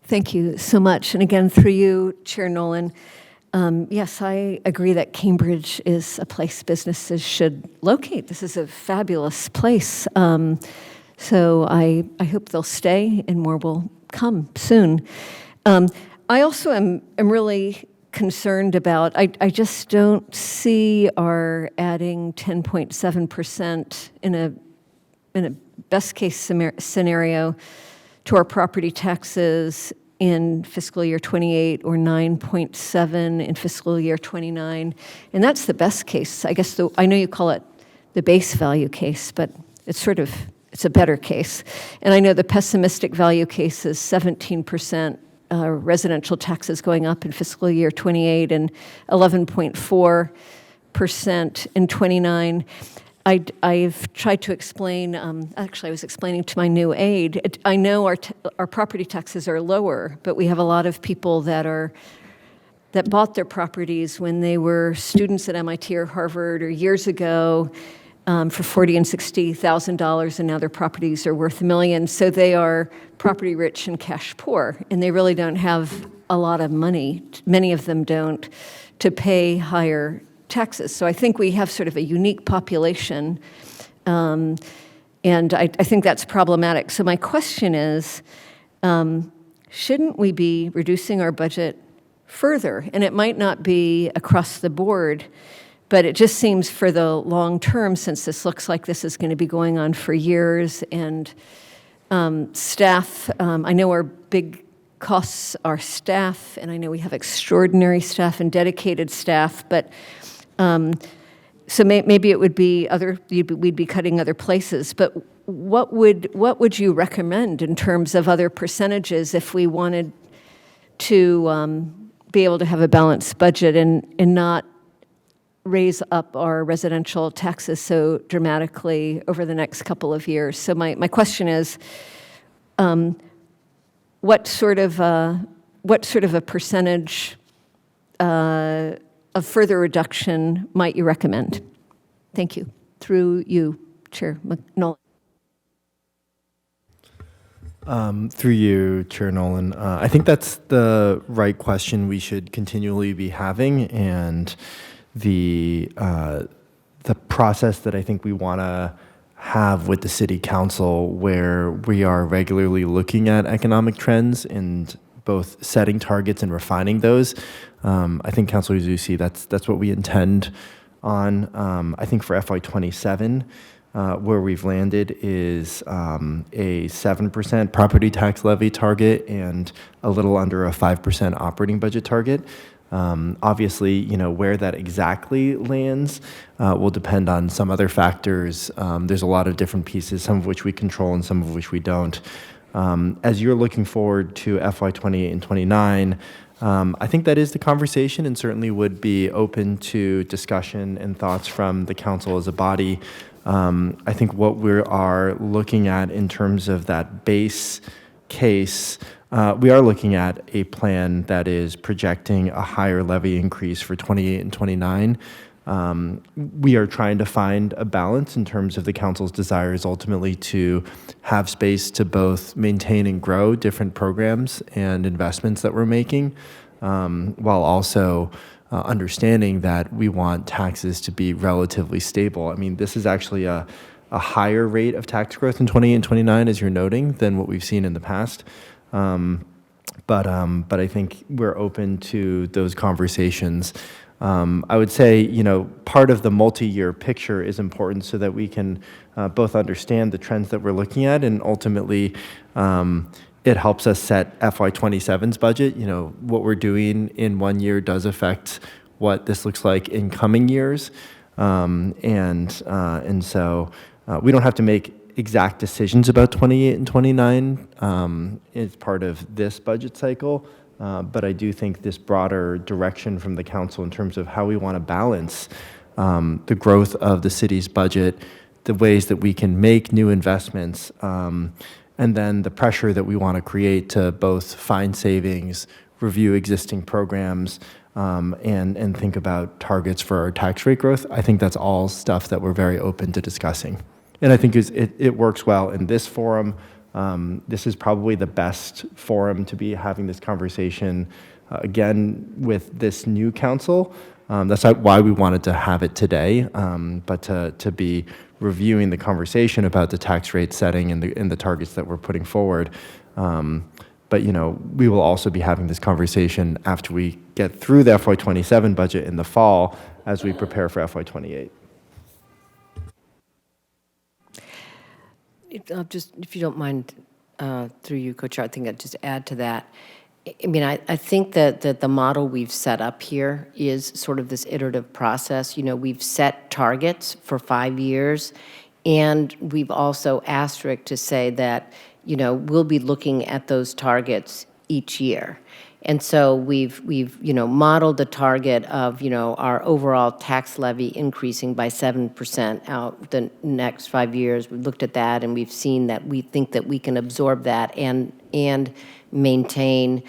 Thank you so much. And again, through you, Chair Nolan, yes, I agree that Cambridge is a place businesses should locate. This is a fabulous place. So I hope they'll stay and more will come soon. I also am really concerned about, I just don't see our adding 10.7% in a best case scenario to our property taxes in fiscal year 28 or 9.7 in fiscal year 29. And that's the best case. I guess I know you call it the base value case, but it's a better case. And I know the pessimistic value case is 17% residential taxes going up in fiscal year 28 and 11.4% in 29. I've tried to explain, actually I was explaining to my new aide, I know our property taxes are lower, but we have a lot of people that bought their properties when they were students at MIT or Harvard or years ago for $40,000 and $60,000, and now their properties are worth millions. So they are property rich and cash poor, and they really don't have a lot of money, many of them don't, to pay higher taxes. So I think we have sort of a unique population, and I think that's problematic. So my question is, shouldn't we be reducing our budget further? And it might not be across the board, but it just seems for the long term, since this looks like this is going to be going on for years, and staff, I know our big costs are staff, and I know we have extraordinary staff and dedicated staff, but so maybe it would be we'd be cutting other places, but what would you recommend in terms of other percentages if we wanted to be able to have a balanced budget and not raise up our residential taxes so dramatically over the next couple of years? So my question is, what sort of a percentage of further reduction might you recommend? Thank you. Through you, Chair Nolan. Through you, Chair Nolan. I think that's the right question we should continually be having, and the process that I think we want to have with the City Council, where we are regularly looking at economic trends and both setting targets and refining those. I think, Councilor Zusi, that's what we intend on. I think for FY27, where we've landed is a 7% property tax levy target and a little under a 5% operating budget target. Obviously, where that exactly lands will depend on some other factors. There's a lot of different pieces, some of which we control and some of which we don't. As you're looking forward to FY28 and 29, I think that is the conversation, and certainly would be open to discussion and thoughts from the council as a body. I think what we are looking at in terms of that base case, we are looking at a plan that is projecting a higher levy increase for 28 and 29. We are trying to find a balance in terms of the council's desires ultimately to have space to both maintain and grow different programs and investments that we're making, while also understanding that we want taxes to be relatively stable. I mean, this is actually a higher rate of tax growth in 28 and 29, as you're noting, than what we've seen in the past. But I think we're open to those conversations. I would say, part of the multi-year picture is important so that we can both understand the trends that we're looking at, and ultimately it helps us set FY27's budget. What we're doing in one year does affect what this looks like in coming years. And so we don't have to make exact decisions about 28 and 29 as part of this budget cycle. But I do think this broader direction from the council in terms of how we want to balance the growth of the city's budget, the ways that we can make new investments, and then the pressure that we want to create to both find savings, review existing programs, and think about targets for our tax rate growth. I think that's all stuff that we're very open to discussing. And I think it works well in this forum. This is probably the best forum to be having this conversation, again, with this new council. That's why we wanted to have it today, but to be reviewing the conversation about the tax rate setting and the targets that we're putting forward. But we will also be having this conversation after we get through the FY27 budget in the fall as we prepare for FY28. Just, if you don't mind, through you, Co-Chair, I think I'd just add to that. I mean, I think that the model we've set up here is sort of this iterative process. We've set targets for 5 years, and we've also asterisked to say that, we'll be looking at those targets each year. And so we've modeled the target of, our overall tax levy increasing by 7% out the next 5 years. We've looked at that, and we've seen that we think that we can absorb that and maintain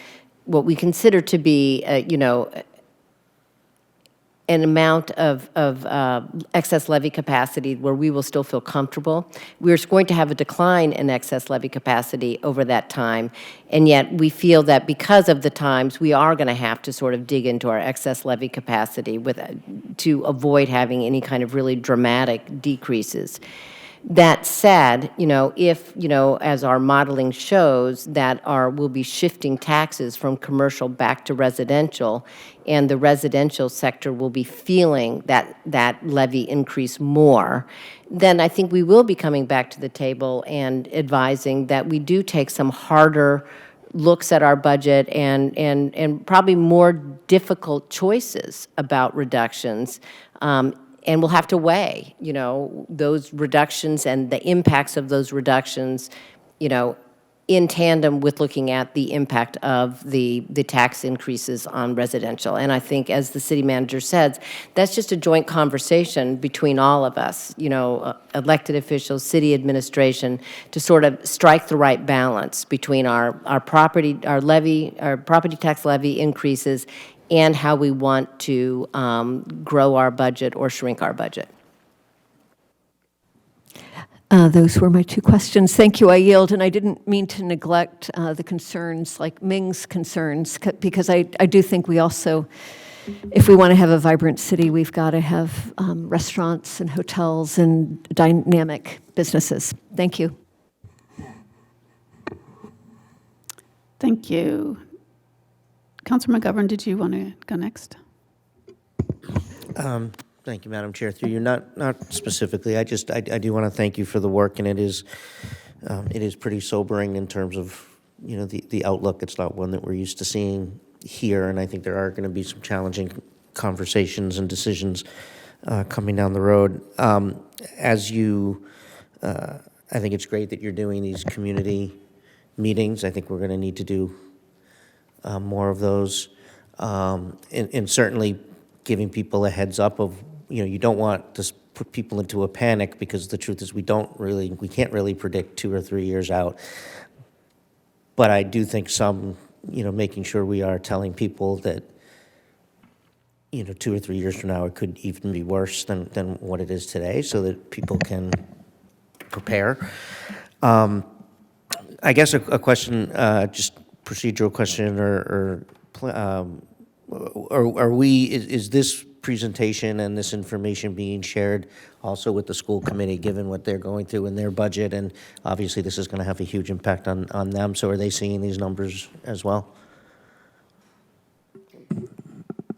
what we consider to be, an amount of excess levy capacity where we will still feel comfortable. We're going to have a decline in excess levy capacity over that time, and yet we feel that because of the times, we are going to have to sort of dig into our excess levy capacity to avoid having any kind of really dramatic decreases. That said, if, as our modeling shows, that we'll be shifting taxes from commercial back to residential, and the residential sector will be feeling that levy increase more, then I think we will be coming back to the table and advising that we do take some harder looks at our budget and probably more difficult choices about reductions. And we'll have to weigh, those reductions and the impacts of those reductions, in tandem with looking at the impact of the tax increases on residential. And I think, as the city manager says, that's just a joint conversation between all of us, elected officials, city administration, to sort of strike the right balance between our property tax levy increases and how we want to grow our budget or shrink our budget. Those were my two questions. Thank you. I yield, and I didn't mean to neglect the concerns, like Ming's concerns, because I do think we also, if we want to have a vibrant city, we've got to have restaurants and hotels and dynamic businesses. Thank you. Thank you. Councilor McGovern, did you want to go next? Thank you, Madam Chair. Through you, not specifically. I do want to thank you for the work, and it is pretty sobering in terms of the outlook. It's not one that we're used to seeing here, and I think there are going to be some challenging conversations and decisions coming down the road. I think it's great that you're doing these community meetings. I think we're going to need to do more of those, and certainly giving people a heads up of, you don't want to put people into a panic, because the truth is we can't really predict 2 or 3 years out. But I do think making sure we are telling people that, 2 or 3 years from now, it could even be worse than what it is today, so that people can prepare. I guess a question, just procedural question, is this presentation and this information being shared also with the school committee, given what they're going through in their budget? And obviously this is going to have a huge impact on them, so are they seeing these numbers as well?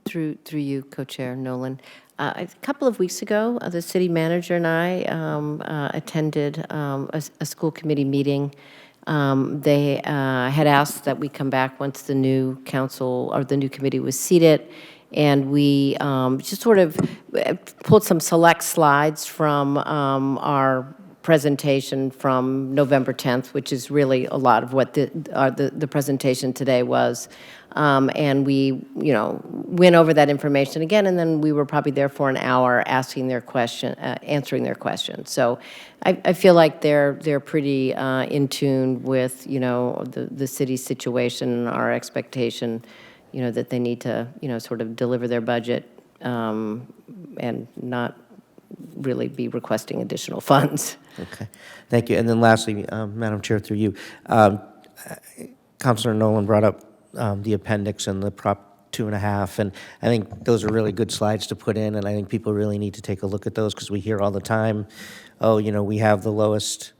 Through you, Co-Chair Nolan. A couple of weeks ago, the city manager and I attended a school committee meeting. They had asked that we come back once the new council or the new committee was seated, and we just sort of pulled some select slides from our presentation from November 10th, which is really a lot of what the presentation today was. And we, went over that information again, and then we were probably there for an hour answering their questions. So I feel like they're pretty in tune with, the city's situation, our expectation, that they need to, sort of deliver their budget and not really be requesting additional funds. Okay, thank you. And then lastly, Madam Chair, through you, Councilor Nolan brought up the appendix and the Prop 2.5, and I think those are really good slides to put in, and I think people really need to take a look at those because we hear all the time, oh, we have the lowest,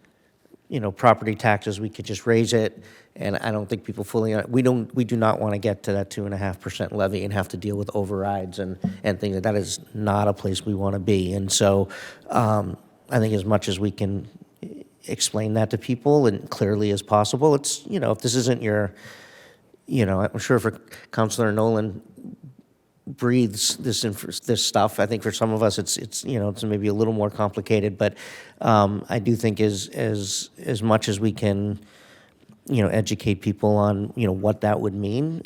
property taxes, we could just raise it, and I don't think people fully, we do not want to get to that 2.5% levy and have to deal with overrides and things. That is not a place we want to be, and so I think as much as we can explain that to people and clearly as possible, it's, if this isn't your, I'm sure for Councilor Nolan breathes this stuff. I think for some of us, it's maybe a little more complicated, but I do think as much as we can, educate people on, what that would mean,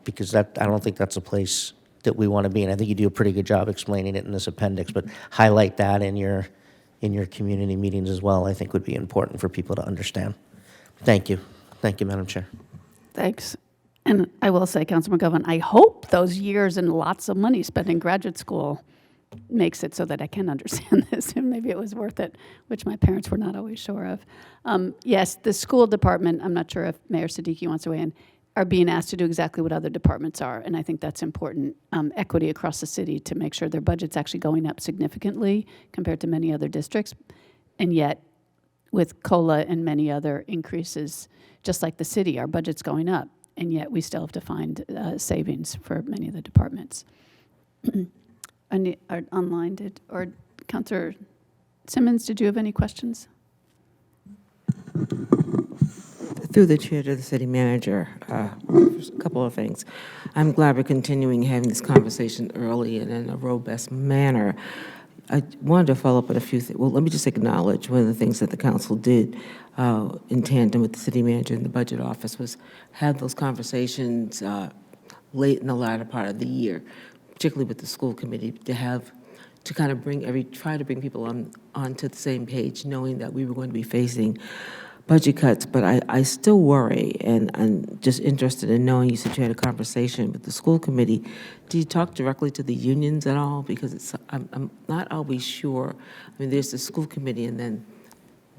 because I don't think that's a place that we want to be in. I think you do a pretty good job explaining it in this appendix, but highlight that in your community meetings as well, I think would be important for people to understand. Thank you. Thank you, Madam Chair. Thanks. And I will say, Councilor McGovern, I hope those years and lots of money spent in graduate school makes it so that I can understand this, and maybe it was worth it, which my parents were not always sure of. Yes, the school department, I'm not sure if Mayor Siddiqui wants to weigh in, are being asked to do exactly what other departments are, and I think that's important, equity across the city to make sure their budget's actually going up significantly compared to many other districts, and yet with COLA and many other increases, just like the city, our budget's going up, and yet we still have to find savings for many of the departments. Online, or Councilor Simmons, did you have any questions? Through the chair to the city manager, a couple of things. I'm glad we're continuing having this conversation early and in a robust manner. I wanted to follow up on a few things. Well, let me just acknowledge one of the things that the council did in tandem with the city manager and the budget office was have those conversations late in the latter part of the year, particularly with the school committee, to kind of try to bring people onto the same page, knowing that we were going to be facing budget cuts. But I still worry, and I'm just interested in knowing, you said you had a conversation with the school committee. Do you talk directly to the unions at all? Because I'm not always sure. I mean, there's the school committee, and then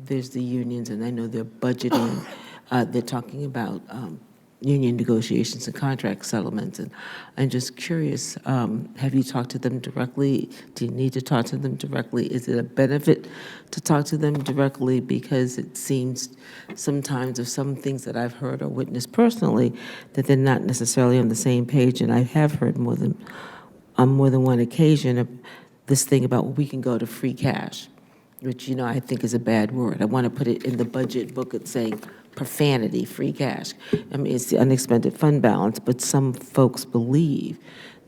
there's the unions, and I know they're budgeting. They're talking about union negotiations and contract settlements, and I'm just curious, have you talked to them directly? Do you need to talk to them directly? Is it a benefit to talk to them directly? Because it seems sometimes of some things that I've heard or witnessed personally that they're not necessarily on the same page, and I have heard on more than one occasion of this thing about, well, we can go to free cash, which, I think is a bad word. I want to put it in the budget book at saying profanity, free cash. I mean, it's the unexpended fund balance, but some folks believe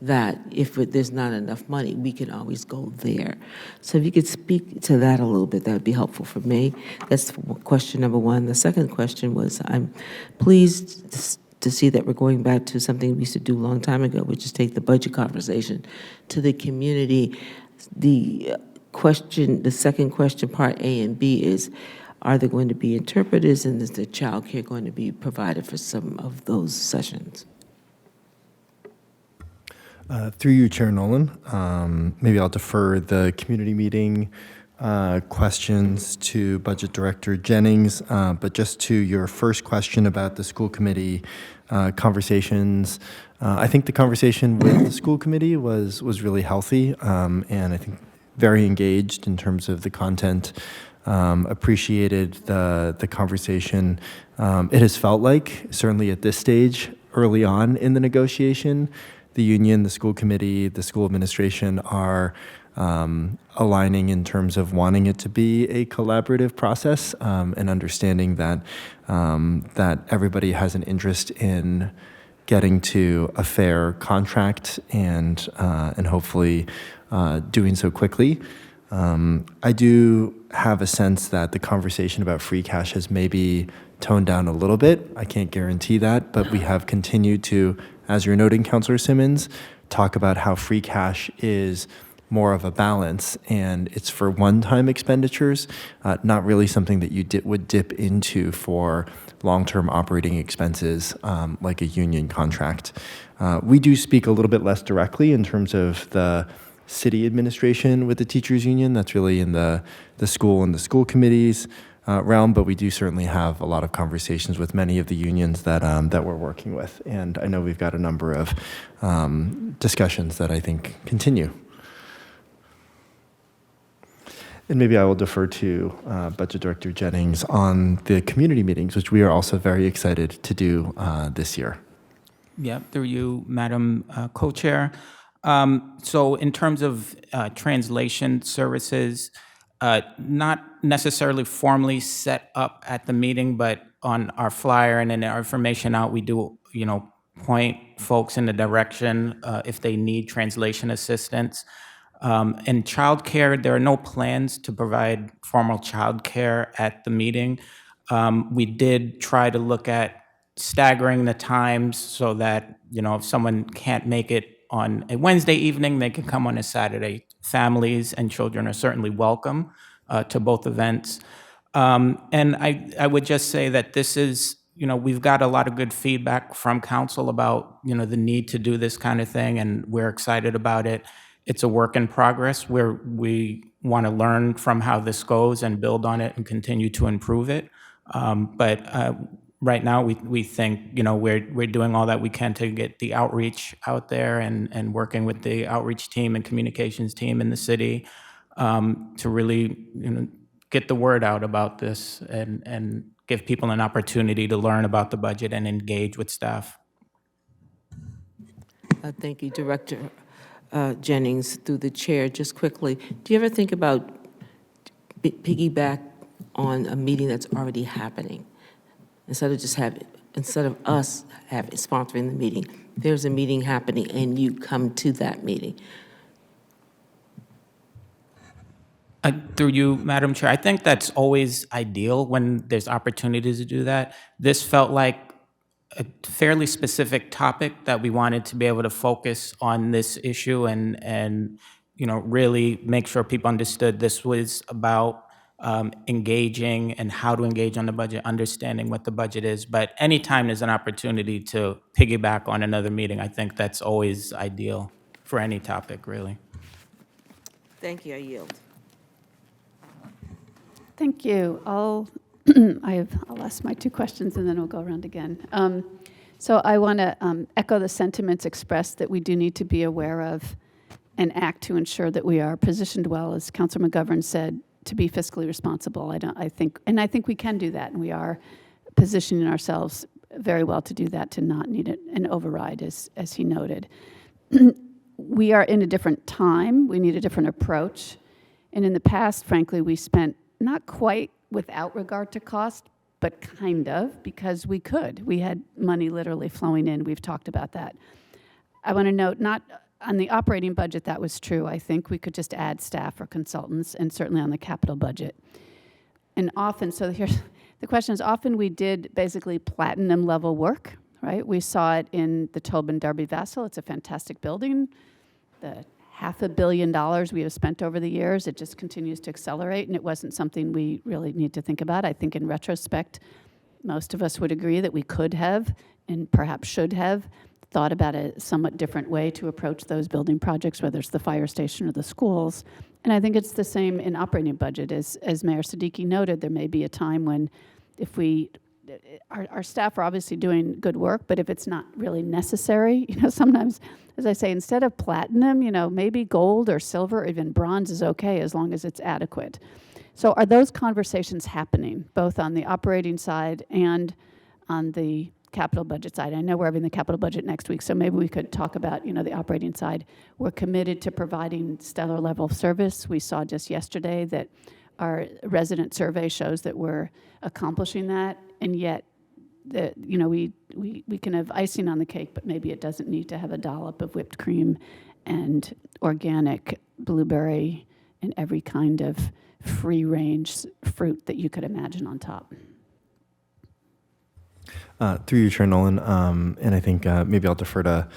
that if there's not enough money, we can always go there. So if you could speak to that a little bit, that would be helpful for me. That's question number one. The second question was, I'm pleased to see that we're going back to something we used to do a long time ago, which is take the budget conversation to the community. The second question, part A and B, is, are there going to be interpreters, and is the child care going to be provided for some of those sessions? Through you, Chair Nolan, maybe I'll defer the community meeting questions to Budget Director Jennings, but just to your first question about the school committee conversations, I think the conversation with the school committee was really healthy, and I think very engaged in terms of the content. Appreciated the conversation. It has felt like, certainly at this stage, early on in the negotiation, the union, the school committee, the school administration are aligning in terms of wanting it to be a collaborative process, and understanding that that everybody has an interest in getting to a fair contract and hopefully doing so quickly. I do have a sense that the conversation about free cash has maybe toned down a little bit. I can't guarantee that, but we have continued to, as you're noting, Councillor Simmons, talk about how free cash is more of a balance, and it's for one-time expenditures, not really something that you would dip into for long-term operating expenses like a union contract. We do speak a little bit less directly in terms of the city administration with the teachers union. That's really in the school and the school committees realm, but we do certainly have a lot of conversations with many of the unions that we're working with, and I know we've got a number of discussions that I think continue. And maybe I will defer to Budget Director Jennings on the community meetings, which we are also very excited to do this year. Yeah, through you, Madam Co-Chair. So in terms of translation services, not necessarily formally set up at the meeting, but on our flyer and in our information out, we do, point folks in the direction if they need translation assistance. In childcare, there are no plans to provide formal childcare at the meeting. We did try to look at staggering the times so that, if someone can't make it on a Wednesday evening, they can come on a Saturday. Families and children are certainly welcome to both events. And I would just say that this is, we've got a lot of good feedback from council about, the need to do this kind of thing, and we're excited about it. It's a work in progress where we want to learn from how this goes and build on it and continue to improve it. But right now, we think, we're doing all that we can to get the outreach out there and working with the outreach team and communications team in the city to really, get the word out about this and give people an opportunity to learn about the budget and engage with staff. Thank you, Director Jennings, through the chair. Just quickly, do you ever think about piggyback on a meeting that's already happening? Instead of us sponsoring the meeting, there's a meeting happening and you come to that meeting. Through you, Madam Chair, I think that's always ideal when there's opportunities to do that. This felt like a fairly specific topic that we wanted to be able to focus on this issue and really make sure people understood this was about engaging and how to engage on the budget, understanding what the budget is. But anytime there's an opportunity to piggyback on another meeting, I think that's always ideal for any topic, really. Thank you. I yield. Thank you. I'll ask my two questions and then we'll go around again. So I want to echo the sentiments expressed that we do need to be aware of and act to ensure that we are positioned well, as Councilor McGovern said, to be fiscally responsible. I think we can do that, and we are positioning ourselves very well to do that, to not need an override, as he noted. We are in a different time. We need a different approach. And in the past, frankly, we spent not quite without regard to cost, but kind of, because we could. We had money literally flowing in. We've talked about that. I want to note, not on the operating budget, that was true. I think we could just add staff or consultants, and certainly on the capital budget. And often, so here's the question is, often we did basically platinum level work, right? We saw it in the Tobin Darby Vassal. It's a fantastic building. The $500 million we have spent over the years, it just continues to accelerate, and it wasn't something we really need to think about. I think in retrospect, most of us would agree that we could have, and perhaps should have, thought about a somewhat different way to approach those building projects, whether it's the fire station or the schools. And I think it's the same in operating budget. As Mayor Siddiqui noted, there may be a time when if our staff are obviously doing good work, but if it's not really necessary, sometimes, as I say, instead of platinum, maybe gold or silver, or even bronze is okay as long as it's adequate. So are those conversations happening, both on the operating side and on the capital budget side? I know we're having the capital budget next week, so maybe we could talk about, the operating side. We're committed to providing stellar level of service. We saw just yesterday that our resident survey shows that we're accomplishing that, and yet, we can have icing on the cake, but maybe it doesn't need to have a dollop of whipped cream and organic blueberry and every kind of free-range fruit that you could imagine on top. Through you, Chair Nolan, and I think maybe I'll defer to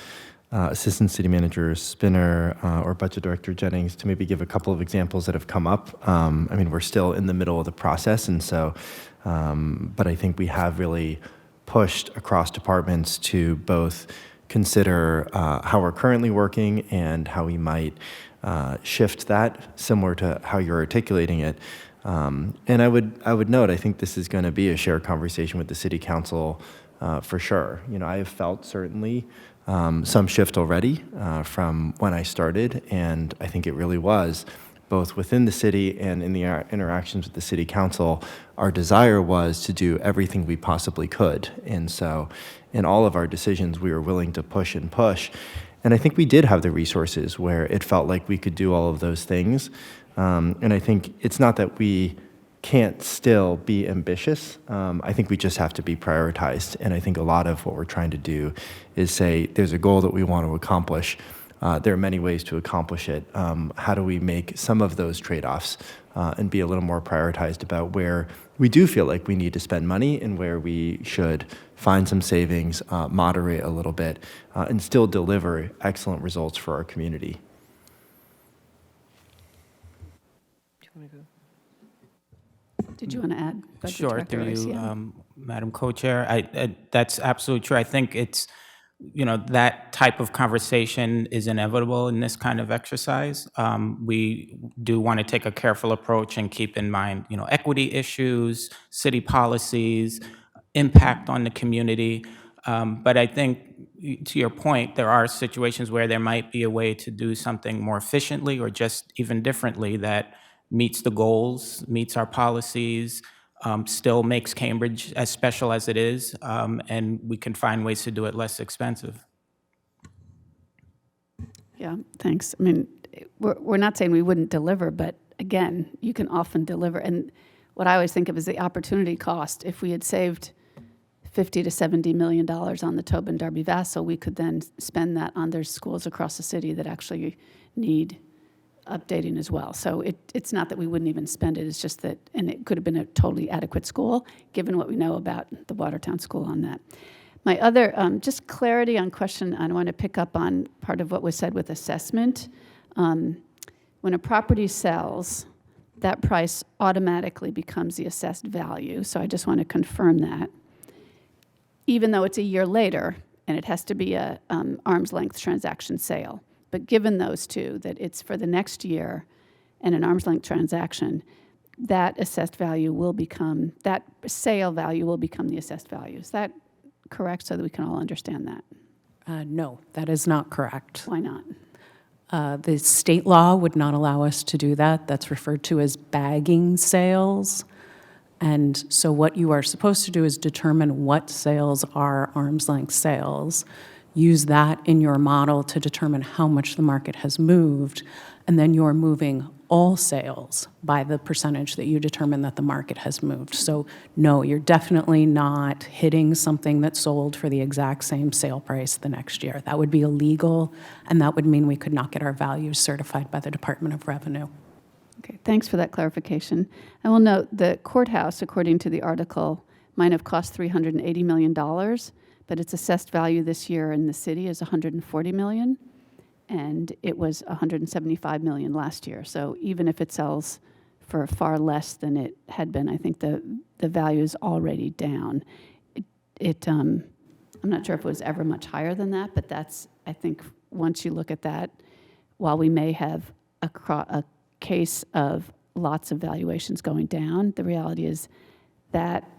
Assistant City Manager Spinner or Budget Director Jennings to maybe give a couple of examples that have come up. I mean, we're still in the middle of the process, and so, but I think we have really pushed across departments to both consider how we're currently working and how we might shift that, similar to how you're articulating it. And I would note, I think this is going to be a shared conversation with the City Council for sure. You know, I have felt certainly some shift already from when I started, and I think it really was both within the city and in the interactions with the City Council. Our desire was to do everything we possibly could, and so in all of our decisions, we were willing to push and push. And I think we did have the resources where it felt like we could do all of those things. And I think it's not that we can't still be ambitious. I think we just have to be prioritized. And I think a lot of what we're trying to do is say, there's a goal that we want to accomplish. There are many ways to accomplish it. How do we make some of those trade-offs and be a little more prioritized about where we do feel like we need to spend money and where we should find some savings, moderate a little bit, and still deliver excellent results for our community. Did you want to add? Budget Sure, Director through you, Garcia? Madam Co-Chair. That's absolutely true. I think it's, you know, that type of conversation is inevitable in this kind of exercise. We do want to take a careful approach and keep in mind, you know, equity issues, city policies, impact on the community. But I think, to your point, there are situations where there might be a way to do something more efficiently or just even differently that meets the goals, meets our policies, still makes Cambridge as special as it is, and we can find ways to do it less expensive. Yeah, thanks. I mean, we're not saying we wouldn't deliver, but again, you can often deliver. And what I always think of is the opportunity cost. If we had saved $50 to $70 million on the Tobin Darby Vassal, we could then spend that on their schools across the city that actually need updating as well. So it's not that we wouldn't even spend it, it's just that, and it could have been a totally adequate school, given what we know about the Watertown School on that. My other, just clarity on question, I want to pick up on part of what was said with assessment. When a property sells, that price automatically becomes the assessed value. So I just want to confirm that. Even though it's a year later, and it has to be a arm's length transaction sale. But given those two, that it's for the next year and an arm's length transaction, that assessed value will become, that sale value will become the assessed value. Is that correct, so that we can all understand that? No, that is not correct. Why not? The state law would not allow us to do that. That's referred to as bagging sales. And so what you are supposed to do is determine what sales are arm's length sales, use that in your model to determine how much the market has moved, and then you're moving all sales by the percentage that you determine that the market has moved. So no, you're definitely not hitting something that sold for the exact same sale price the next year. That would be illegal, and that would mean we could not get our values certified by the Department of Revenue. Okay, thanks for that clarification. I will note the courthouse, according to the article, might have cost $380 million, but its assessed value this year in the city is $140 million, and it was $175 million last year. So even if it sells for far less than it had been, I think the value is already down. I'm not sure if it was ever much higher than that, but that's, I think, once you look at that, while we may have a case of lots of valuations going down, the reality is that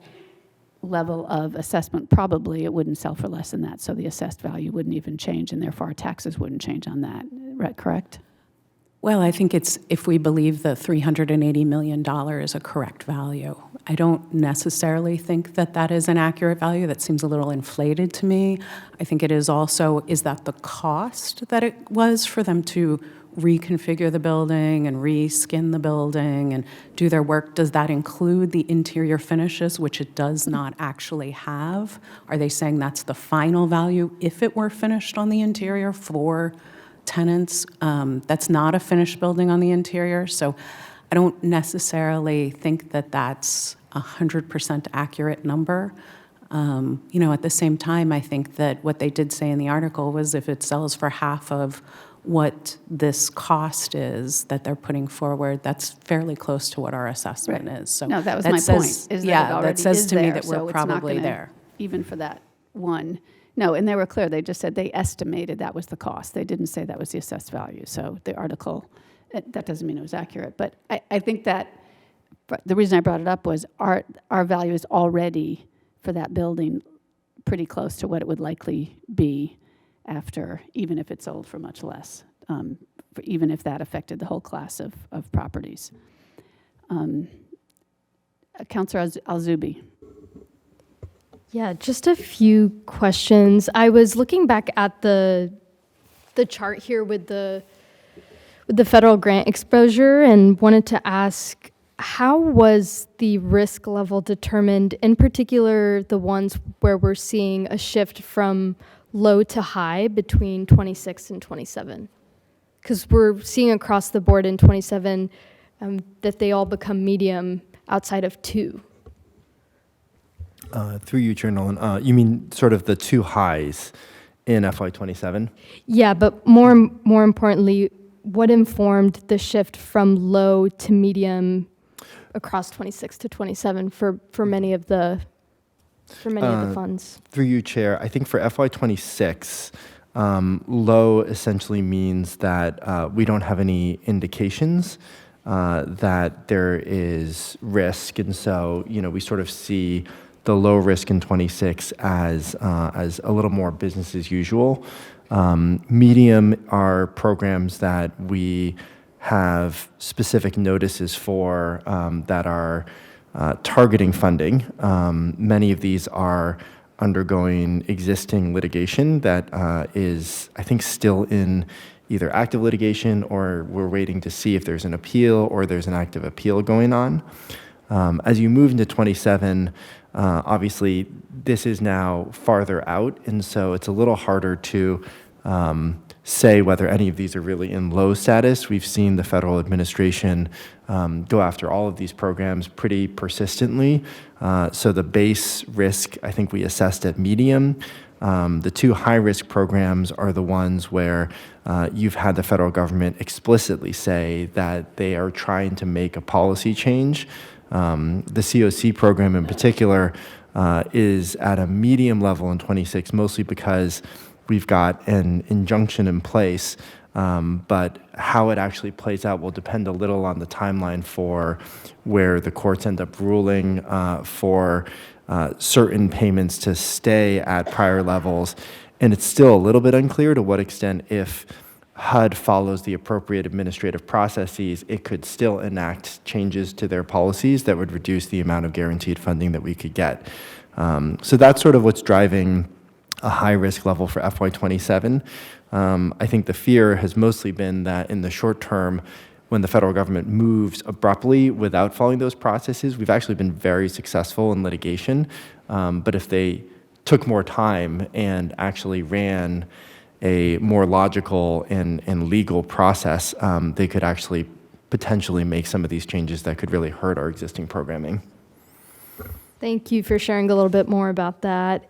level of assessment, probably it wouldn't sell for less than that, so the assessed value wouldn't even change, and therefore our taxes wouldn't change on that, right, correct? Well, I think it's, if we believe the $380 million is a correct value. I don't necessarily think that that is an accurate value. That seems a little inflated to me. I think it is also, is that the cost that it was for them to reconfigure the building and reskin the building and do their work? Does that include the interior finishes, which it does not actually have? Are they saying that's the final value if it were finished on the interior for tenants. That's not a finished building on the interior, so I don't necessarily think that that's a 100% accurate number. At the same time, I think that what they did say in the article was if it sells for half of what this cost is that they're putting forward, that's fairly close to what our assessment is. So No, that was that my says- point, is that yeah, it already that says is to me there, that so we're it's not probably gonna- there. Even for that one. No, and they were clear. They just said they estimated that was the cost. They didn't say that was the assessed value. So the article, that doesn't mean it was accurate. But I think that the reason I brought it up was our value is already for that building pretty close to what it would likely be after, even if it sold for much less, even if that affected the whole class of properties. Councilor Alzubi. Yeah, just a few questions. I was looking back at the chart here with the federal grant exposure and wanted to ask, how was the risk level determined, in particular the ones where we're seeing a shift from low to high between 26 and 27? Because we're seeing across the board in 27 that they all become medium outside of 2. Through you, Chair Nolan, you mean sort of the 2 highs in FY27? Yeah, but more importantly, what informed the shift from low to medium across 26 to 27 for many of the funds? Through you, Chair, I think for FY26, low essentially means that we don't have any indications that there is risk, and so we sort of see the low risk in 26 as a little more business as usual. Medium are programs that we have specific notices for that are targeting funding. Many of these are undergoing existing litigation that is, I think, still in either active litigation or we're waiting to see if there's an appeal or there's an active appeal going on. As you move into 27, obviously this is now farther out, and so it's a little harder to say whether any of these are really in low status. We've seen the federal administration go after all of these programs pretty persistently. So the base risk, I think we assessed at medium. The 2 high-risk programs are the ones where you've had the federal government explicitly say that they are trying to make a policy change. The COC program in particular is at a medium level in 26, mostly because we've got an injunction in place, but how it actually plays out will depend a little on the timeline for where the courts end up ruling for certain payments to stay at prior levels. And it's still a little bit unclear to what extent, if HUD follows the appropriate administrative processes, it could still enact changes to their policies that would reduce the amount of guaranteed funding that we could get. So that's sort of what's driving a high risk level for FY27. I think the fear has mostly been that in the short term, when the federal government moves abruptly without following those processes, we've actually been very successful in litigation. But if they took more time and actually ran a more logical and legal process, they could actually potentially make some of these changes that could really hurt our existing programming. Thank you for sharing a little bit more about that.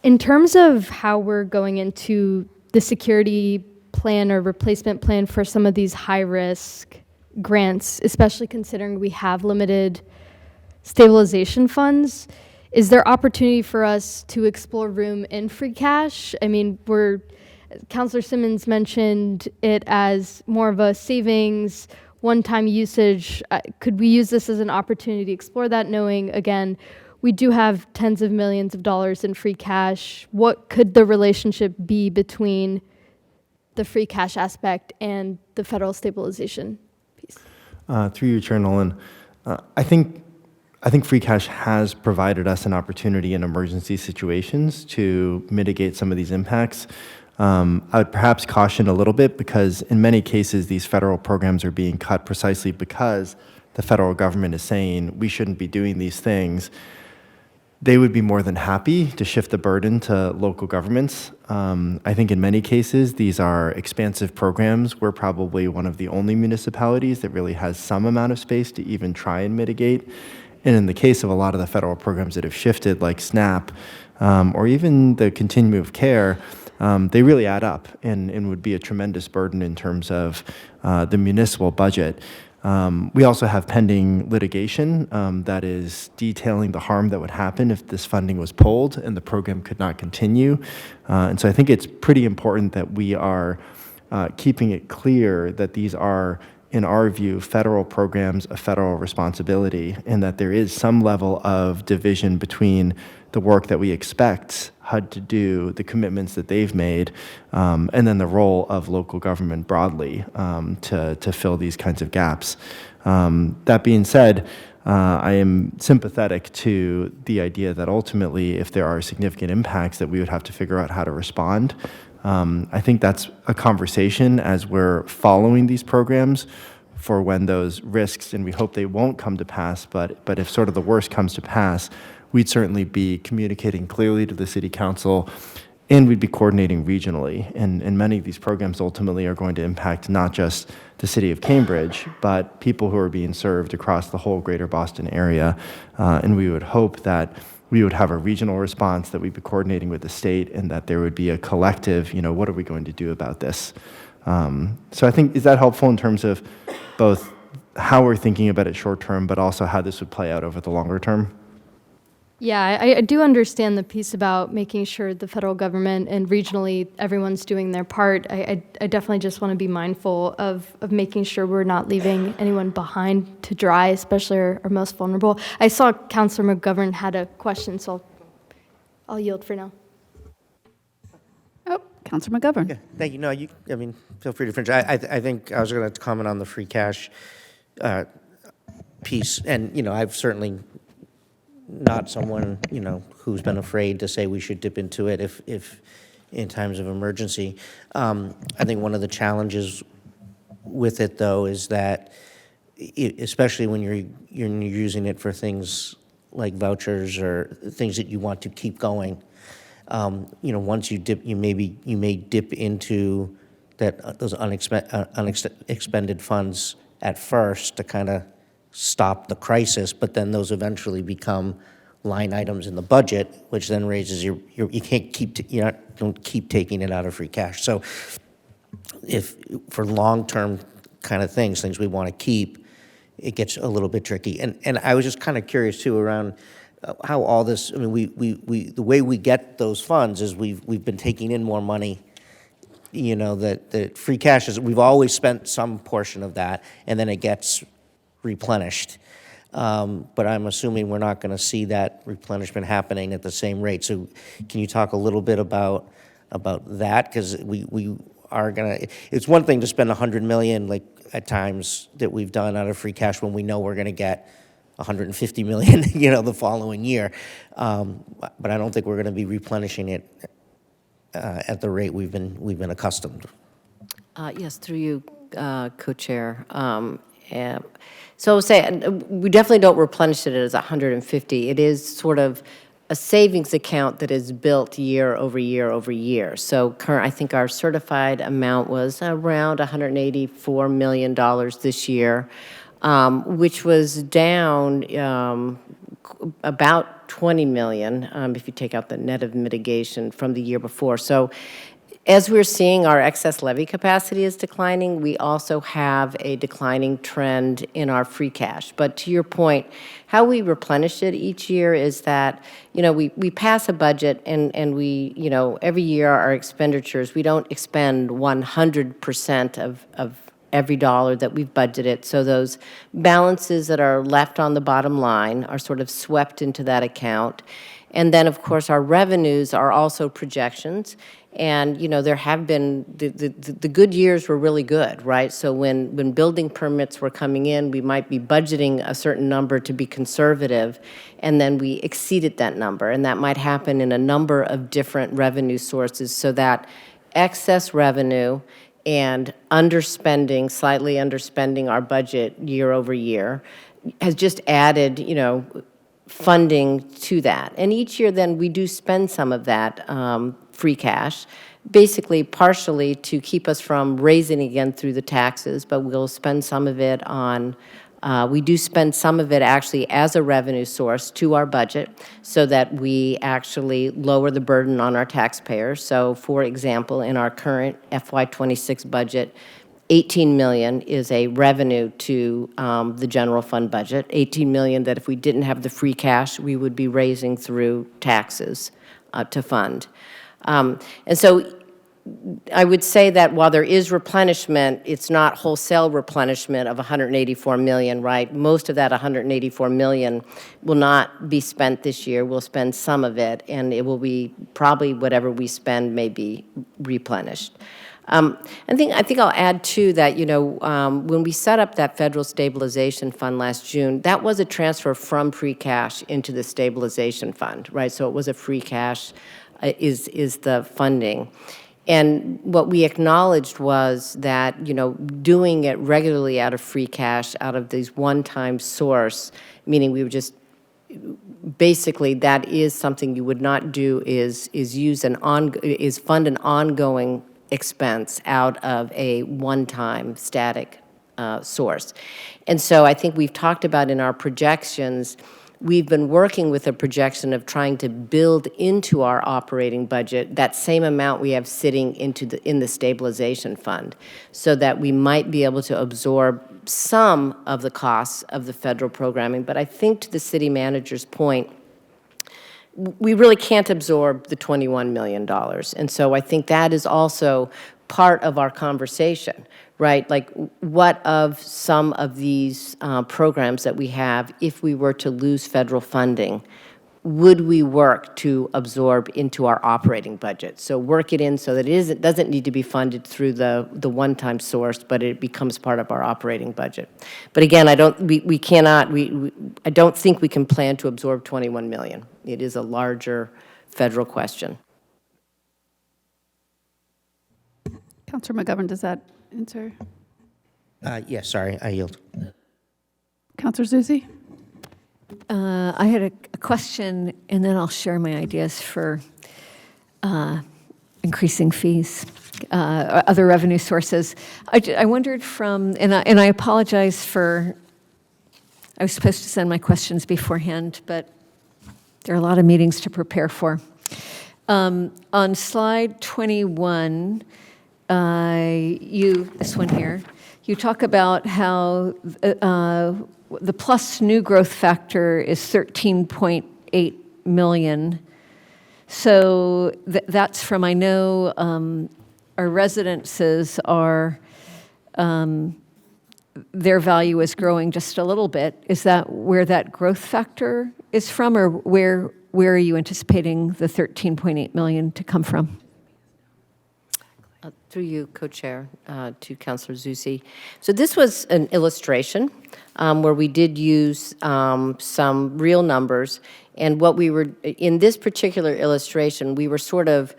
In terms of how we're going into the security plan or replacement plan for some of these high-risk grants, especially considering we have limited stabilization funds, is there opportunity for us to explore room in free cash? I mean, Councilor Simmons mentioned it as more of a savings, one-time usage. Could we use this as an opportunity to explore that, knowing, again, we do have tens of millions of dollars in free cash? What could the relationship be between the free cash aspect and the federal stabilization piece? Through you, Chair Nolan, I think free cash has provided us an opportunity in emergency situations to mitigate some of these impacts. I would perhaps caution a little bit because in many cases these federal programs are being cut precisely because the federal government is saying we shouldn't be doing these things. they would be more than happy to shift the burden to local governments. I think in many cases, these are expansive programs. We're probably one of the only municipalities that really has some amount of space to even try and mitigate. And in the case of a lot of the federal programs that have shifted, like SNAP, or even the continuum of care, they really add up and would be a tremendous burden in terms of the municipal budget. We also have pending litigation that is detailing the harm that would happen if this funding was pulled and the program could not continue. And so I think it's pretty important that we are keeping it clear that these are, in our view, federal programs of federal responsibility, and that there is some level of division between the work that we expect HUD to do, the commitments that they've made, and then the role of local government broadly to fill these kinds of gaps. That being said, I am sympathetic to the idea that ultimately, if there are significant impacts, that we would have to figure out how to respond. I think that's a conversation as we're following these programs for when those risks, and we hope they won't come to pass, but if sort of the worst comes to pass, we'd certainly be communicating clearly to the city council, and we'd be coordinating regionally. And many of these programs ultimately are going to impact not just the city of Cambridge, but people who are being served across the whole greater Boston area. And we would hope that we would have a regional response, that we'd be coordinating with the state, and that there would be a collective, what are we going to do about this? So I think, is that helpful in terms of both how we're thinking about it short term, but also how this would play out over the longer term? Yeah, I do understand the piece about making sure the federal government and regionally everyone's doing their part. I definitely just want to be mindful of making sure we're not leaving anyone behind to dry, especially our most vulnerable. I saw Councilor McGovern had a question, so I'll yield for now. Oh, Councilor McGovern. Yeah, thank you. No, feel free to finish. I think I was going to comment on the free cash piece, and I've certainly not someone who's been afraid to say we should dip into it if in times of emergency. I think one of the challenges with it, though, is that especially when you're using it for things like vouchers or things that you want to keep going, once you dip, you may dip into those unexpended funds at first to kind of stop the crisis, but then those eventually become line items in the budget, which then raises you can't don't keep taking it out of free cash. So if for long-term kind of things we want to keep, it gets a little bit tricky. And I was just kind of curious too around how all this, we the way we get those funds is we've been taking in more money, that free cash is, we've always spent some portion of that, and then it gets replenished. But I'm assuming we're not going to see that replenishment happening at the same rate. So can you talk a little bit about that? Because we are going to, it's one thing to spend $100 million like at times that we've done out of free cash when we know we're going to get $150 million, the following year. But I don't think we're going to be replenishing it at the rate we've been accustomed. Yes, through you, co-chair. So I would say we definitely don't replenish it as 150. It is sort of a savings account that is built year over year over year. So I think our certified amount was around $184 million this year, which was down about 20 million if you take out the net of mitigation from the year before. So as we're seeing our excess levy capacity is declining, we also have a declining trend in our free cash. But to your point, how we replenish it each year is that, we pass a budget and we, every year our expenditures, we don't expend 100% of every dollar that we've budgeted. So those balances that are left on the bottom line are sort of swept into that account. And then, of course, our revenues are also projections. And, there have been, the good years were really good, right? So when building permits were coming in, we might be budgeting a certain number to be conservative, and then we exceeded that number. And that might happen in a number of different revenue sources, so that excess revenue and underspending, slightly underspending our budget year over year has just added, funding to that. And each year then we do spend some of that free cash, basically partially to keep us from raising again through the taxes, but we'll spend some of it on, we do spend some of it actually as a revenue source to our budget so that we actually lower the burden on our taxpayers. So for example, in our current FY26 budget, 18 million is a revenue to the general fund budget. 18 million that if we didn't have the free cash, we would be raising through taxes to fund. And so I would say that while there is replenishment, it's not wholesale replenishment of 184 million, right? Most of that 184 million will not be spent this year. We'll spend some of it, and it will be probably whatever we spend may be replenished. I think I'll add too that, you know, when we set up that federal stabilization fund last June, that was a transfer from free cash into the stabilization fund, right? So it was a free cash is the funding. And what we acknowledged was that, you know, doing it regularly out of free cash, out of these one-time source, meaning we would just, basically that is something you would not do is fund an ongoing expense out of a one-time static source. And so I think we've talked about in our projections, we've been working with a projection of trying to build into our operating budget that same amount we have sitting in the stabilization fund, so that we might be able to absorb some of the costs of the federal programming. But I think to the city manager's point, we really can't absorb the $21 million. And so I think that is also part of our conversation, right? Like, what of some of these programs that we have, if we were to lose federal funding, would we work to absorb into our operating budget? So work it in so that it doesn't need to be funded through the one-time source, but it becomes part of our operating budget. But again, I don't think we can plan to absorb 21 million. It is a larger federal question. Councilor McGovern, does that answer? Yes, sorry, I yield. Councilor Zuzi? I had a question, and then I'll share my ideas for increasing fees, other revenue sources. I wondered and I apologize for, I was supposed to send my questions beforehand, but there are a lot of meetings to prepare for. On slide 21, this one here, you talk about how the plus new growth factor is 13.8 million. So that's from, I know our residences are, their value is growing just a little bit. Is that where that growth factor is from, or where are you anticipating the 13.8 million to come from? Through you, Co-Chair, to Councilor Zuzi. So this was an illustration where we did use some real numbers, and what we were, in this particular illustration, we were sort of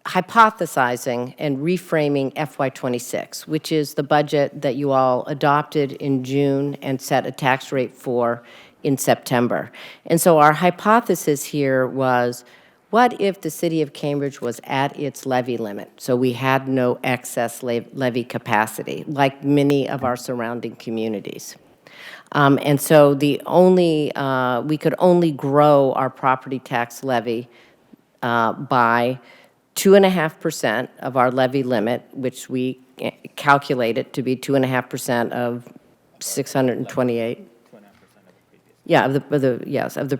hypothesizing and reframing FY26, which is the budget that you all adopted in June and set a tax rate for in September. And so our hypothesis here was, what if the city of Cambridge was at its levy limit? So we had no excess levy capacity, like many of our surrounding communities. And so we could only grow our property tax levy by 2.5% of our levy limit, which we calculated to be 2.5% of 628. Yeah, of the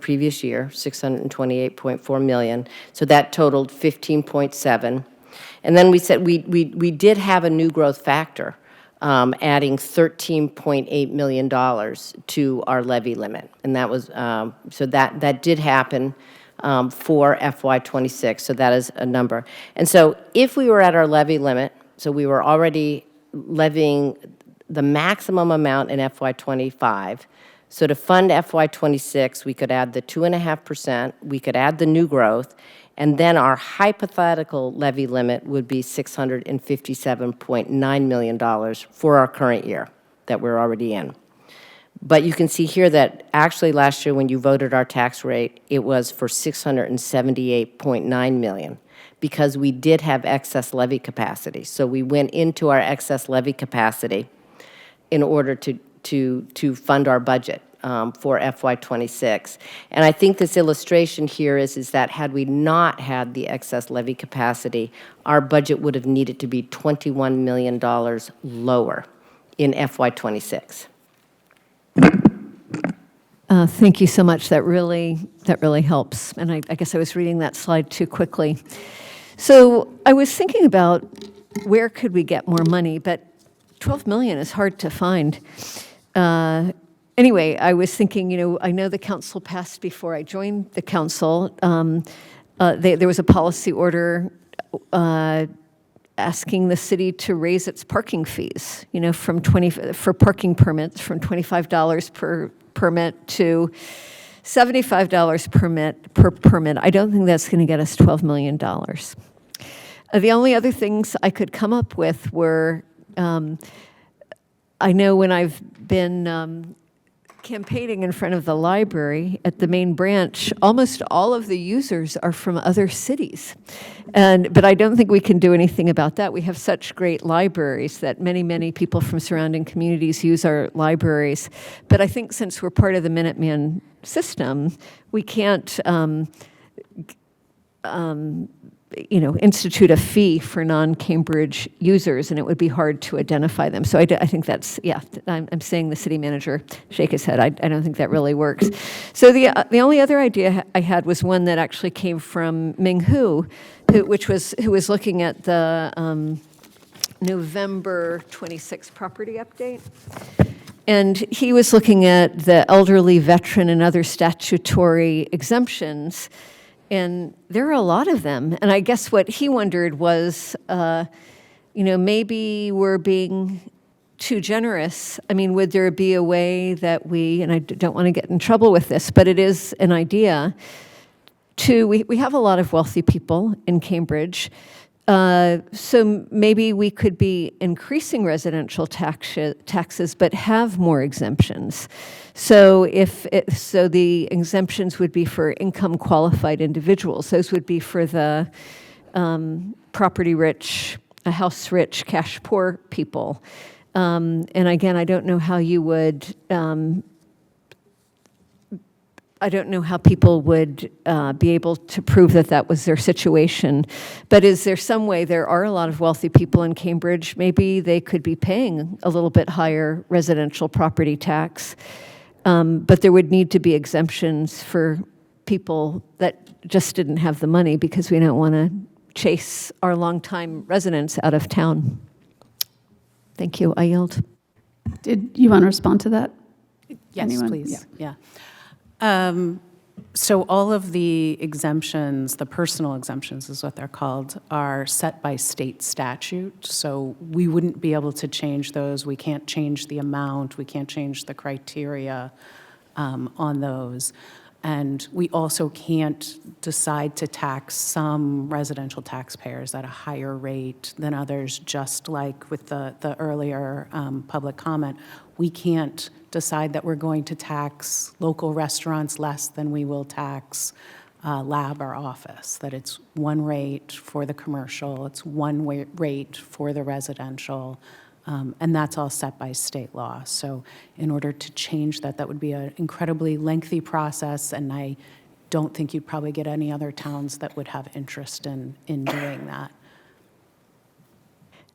previous year, 628.4 million. So that totaled 15.7. And then we said we did have a new growth factor, adding $13.8 million to our levy limit. And that was, so that did happen for FY26, so that is a number. And so if we were at our levy limit, so we were already levying the maximum amount in FY25, so to fund FY26, we could add the 2.5%, we could add the new growth, and then our hypothetical levy limit would be $657.9 million for our current year that we're already in. But you can see here that actually last year when you voted our tax rate, it was for 678.9 million because we did have excess levy capacity. So we went into our excess levy capacity in order to fund our budget for FY26. And I think this illustration here is that had we not had the excess levy capacity, our budget would have needed to be $21 million lower in FY26. Thank you so much. That really helps. And I guess I was reading that slide too quickly. So I was thinking about where could we get more money, but 12 million is hard to find. Anyway, I was thinking, I know the council passed before I joined the council. There was a policy order asking the city to raise its parking fees, for parking permits from $25 per permit to $75 per permit. I don't think that's going to get us $12 million. The only other things I could come up with were, I know when I've been campaigning in front of the library at the main branch, almost all of the users are from other cities. But I don't think we can do anything about that. We have such great libraries that many people from surrounding communities use our libraries. But I think since we're part of the Minuteman system, we can't institute a fee for non-Cambridge users, and it would be hard to identify them. So I think that's, I'm saying the city manager shake his head. I don't think that really works. So the only other idea I had was one that actually came from Ming Hu, who was looking at the November 26 property update. And he was looking at the elderly, veteran, and other statutory exemptions. And there are a lot of them. And I guess what he wondered was, maybe we're being too generous. I mean, would there be a way that and I don't want to get in trouble with this, but it is an idea, we have a lot of wealthy people in Cambridge. So maybe we could be increasing residential taxes, but have more exemptions. So so the exemptions would be for income qualified individuals. Those would be for the property rich, house rich, cash poor people. And again, I don't know how you would. I don't know how people would be able to prove that that was their situation. But is there some way, there are a lot of wealthy people in Cambridge, maybe they could be paying a little bit higher residential property tax, but there would need to be exemptions for people that just didn't have the money because we don't want to chase our longtime residents out of town. Thank you. I yield. Did you want to respond to that? Yes, Anyone? please. Yeah. So all of the exemptions, the personal exemptions is what they're called, are set by state statute. So we wouldn't be able to change those. We can't change the amount. We can't change the criteria on those. And we also can't decide to tax some residential taxpayers at a higher rate than others, just like with the earlier public comment. We can't decide that we're going to tax local restaurants less than we will tax lab or office, that it's one rate for the commercial, it's one rate for the residential, and that's all set by state law. So in order to change that, that would be an incredibly lengthy process, and I don't think you'd probably get any other towns that would have interest in doing that.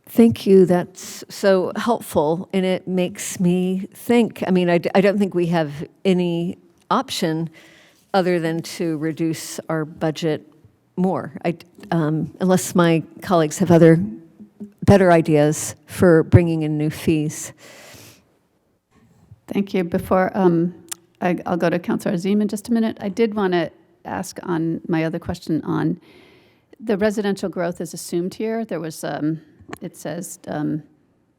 Thank you. That's so helpful, and it makes me think. I mean, I don't think we have any option other than to reduce our budget more, unless my colleagues have other better ideas for bringing in new fees. Thank you. Before I'll go to Councilor Azim in just a minute, I did want to ask on my other question on the residential growth is assumed here. There was, it says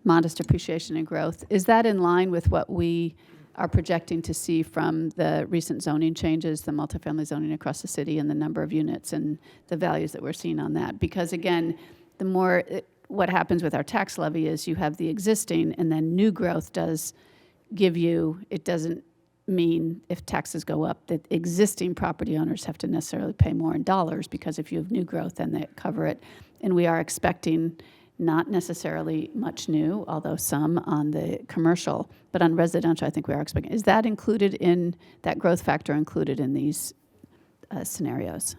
modest appreciation and growth. Is that in line with what we are projecting to see from the recent zoning changes, the multifamily zoning across the city and the number of units and the values that we're seeing on that? Because again, the more, what happens with our tax levy is you have the existing and then new growth does give you, it doesn't mean if taxes go up that existing property owners have to necessarily pay more in dollars, because if you have new growth, then they cover it. And we are expecting not necessarily much new, although some on the commercial, but on residential, I think we are expecting. Is that included in, that growth factor included in these scenarios?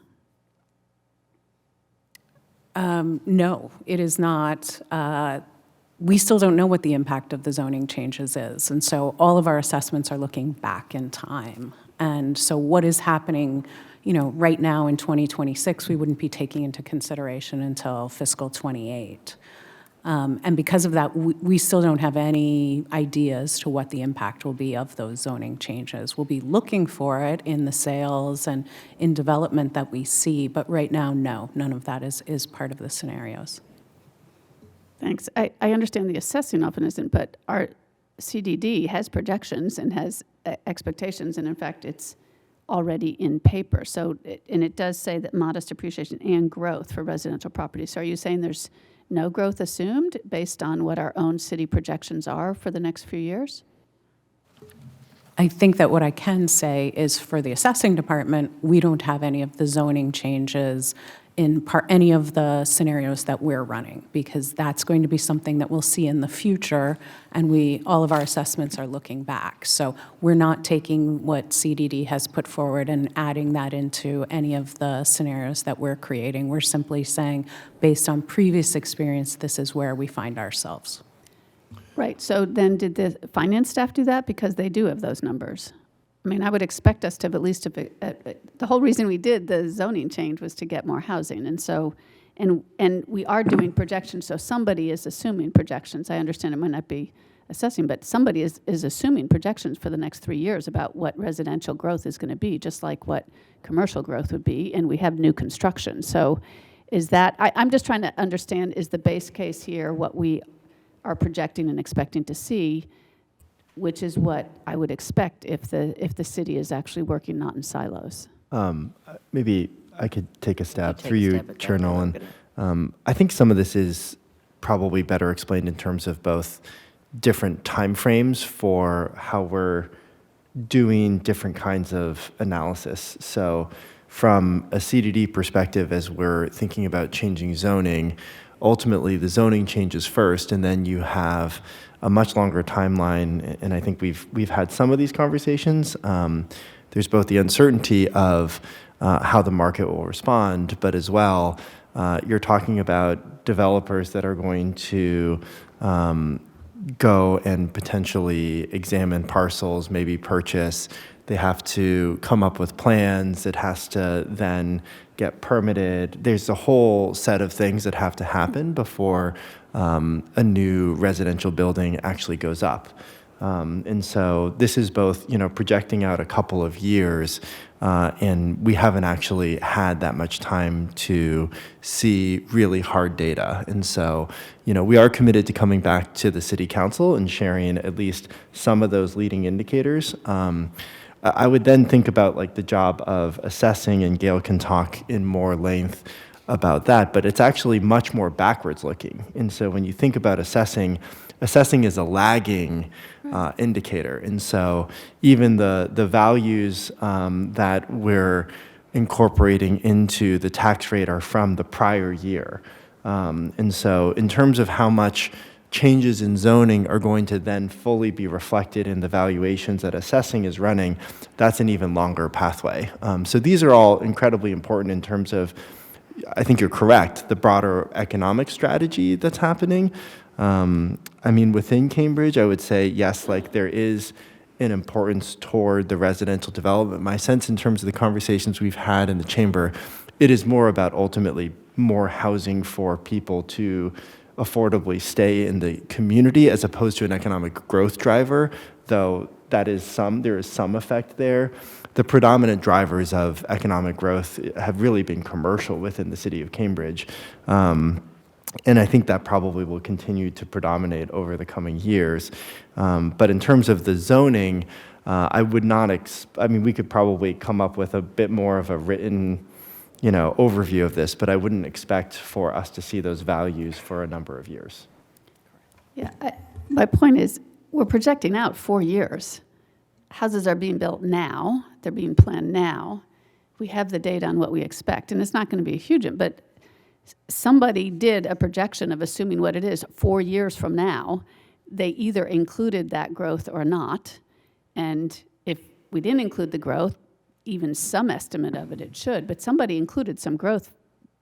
No, it is not. We still don't know what the impact of the zoning changes is. And so all of our assessments are looking back in time. And so what is happening, right now in 2026, we wouldn't be taking into consideration until fiscal 28. And because of that, we still don't have any ideas to what the impact will be of those zoning changes. We'll be looking for it in the sales and in development that we see, but right now, no, none of that is part of the scenarios. Thanks. I understand the assessing often isn't, but our CDD has projections and has expectations, and in fact, it's already in paper. So, and it does say that modest appreciation and growth for residential properties. So are you saying there's no growth assumed based on what our own city projections are for the next few years? I think that what I can say is for the assessing department, we don't have any of the zoning changes in any of the scenarios that we're running, because that's going to be something that we'll see in the future, and all of our assessments are looking back. So we're not taking what CDD has put forward and adding that into any of the scenarios that we're creating. We're simply saying, based on previous experience, this is where we find ourselves. Right. So then did the finance staff do that? Because they do have those numbers. I mean, I would expect us to have at least, the whole reason we did the zoning change was to get more housing. And so, and we are doing projections, so somebody is assuming projections. I understand it might not be assessing, but somebody is assuming projections for the next 3 years about what residential growth is going to be, just like what commercial growth would be, and we have new construction. So is that, I'm just trying to understand, is the base case here what we are projecting and expecting to see, which is what I would expect if the city is actually working not in silos. Maybe I could take a stab Take a through you, stab at that. Chair Nolan. I think some of this is probably better explained in terms of both different timeframes for how we're doing different kinds of analysis. So from a CDD perspective, as we're thinking about changing zoning, ultimately the zoning changes first, and then you have a much longer timeline, and I think we've had some of these conversations. There's both the uncertainty of how the market will respond, but as well, you're talking about developers that are going to go and potentially examine parcels, maybe purchase. They have to come up with plans. It has to then get permitted. There's a whole set of things that have to happen before a new residential building actually goes up. And so this is both, projecting out a couple of years, and we haven't actually had that much time to see really hard data. And so, we are committed to coming back to the City Council and sharing at least some of those leading indicators. I would then think about the job of assessing, and Gail can talk in more length about that, but it's actually much more backwards looking. And so when you think about assessing is a lagging indicator. And so even the values that we're incorporating into the tax rate are from the prior year. And so in terms of how much changes in zoning are going to then fully be reflected in the valuations that assessing is running, that's an even longer pathway. So these are all incredibly important in terms of, I think you're correct, the broader economic strategy that's happening. Within Cambridge, I would say, yes, there is an importance toward the residential development. My sense in terms of the conversations we've had in the chamber, it is more about ultimately more housing for people to affordably stay in the community as opposed to an economic growth driver, though there is some effect there. The predominant drivers of economic growth have really been commercial within the city of Cambridge. And I think that probably will continue to predominate over the coming years. But in terms of the zoning, I would not, we could probably come up with a bit more of a written overview of this, but I wouldn't expect for us to see those values for a number of years. Yeah, my point is, we're projecting out 4 years. Houses are being built now, they're being planned now. We have the data on what we expect, and it's not going to be a huge, but somebody did a projection of assuming what it is 4 years from now. They either included that growth or not, and if we didn't include the growth, even some estimate of it, it should, but somebody included some growth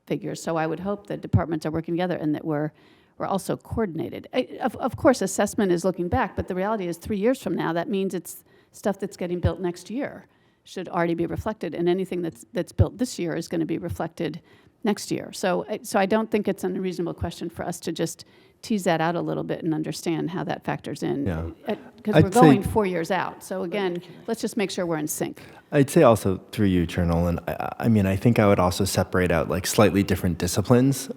figures, so I would hope that departments are working together and that we're also coordinated. Of course, assessment is looking back, but the reality is 3 years from now, that means it's stuff that's getting built next year should already be reflected, and anything that's built this year is going to be reflected next year. So I don't think it's an unreasonable question for us to just tease that out a little bit and understand how that factors in. Because we're going 4 years out. So again, let's just make sure we're in sync. I'd say also through you, Chair Nolan, I mean, I think I would also separate out like slightly different disciplines.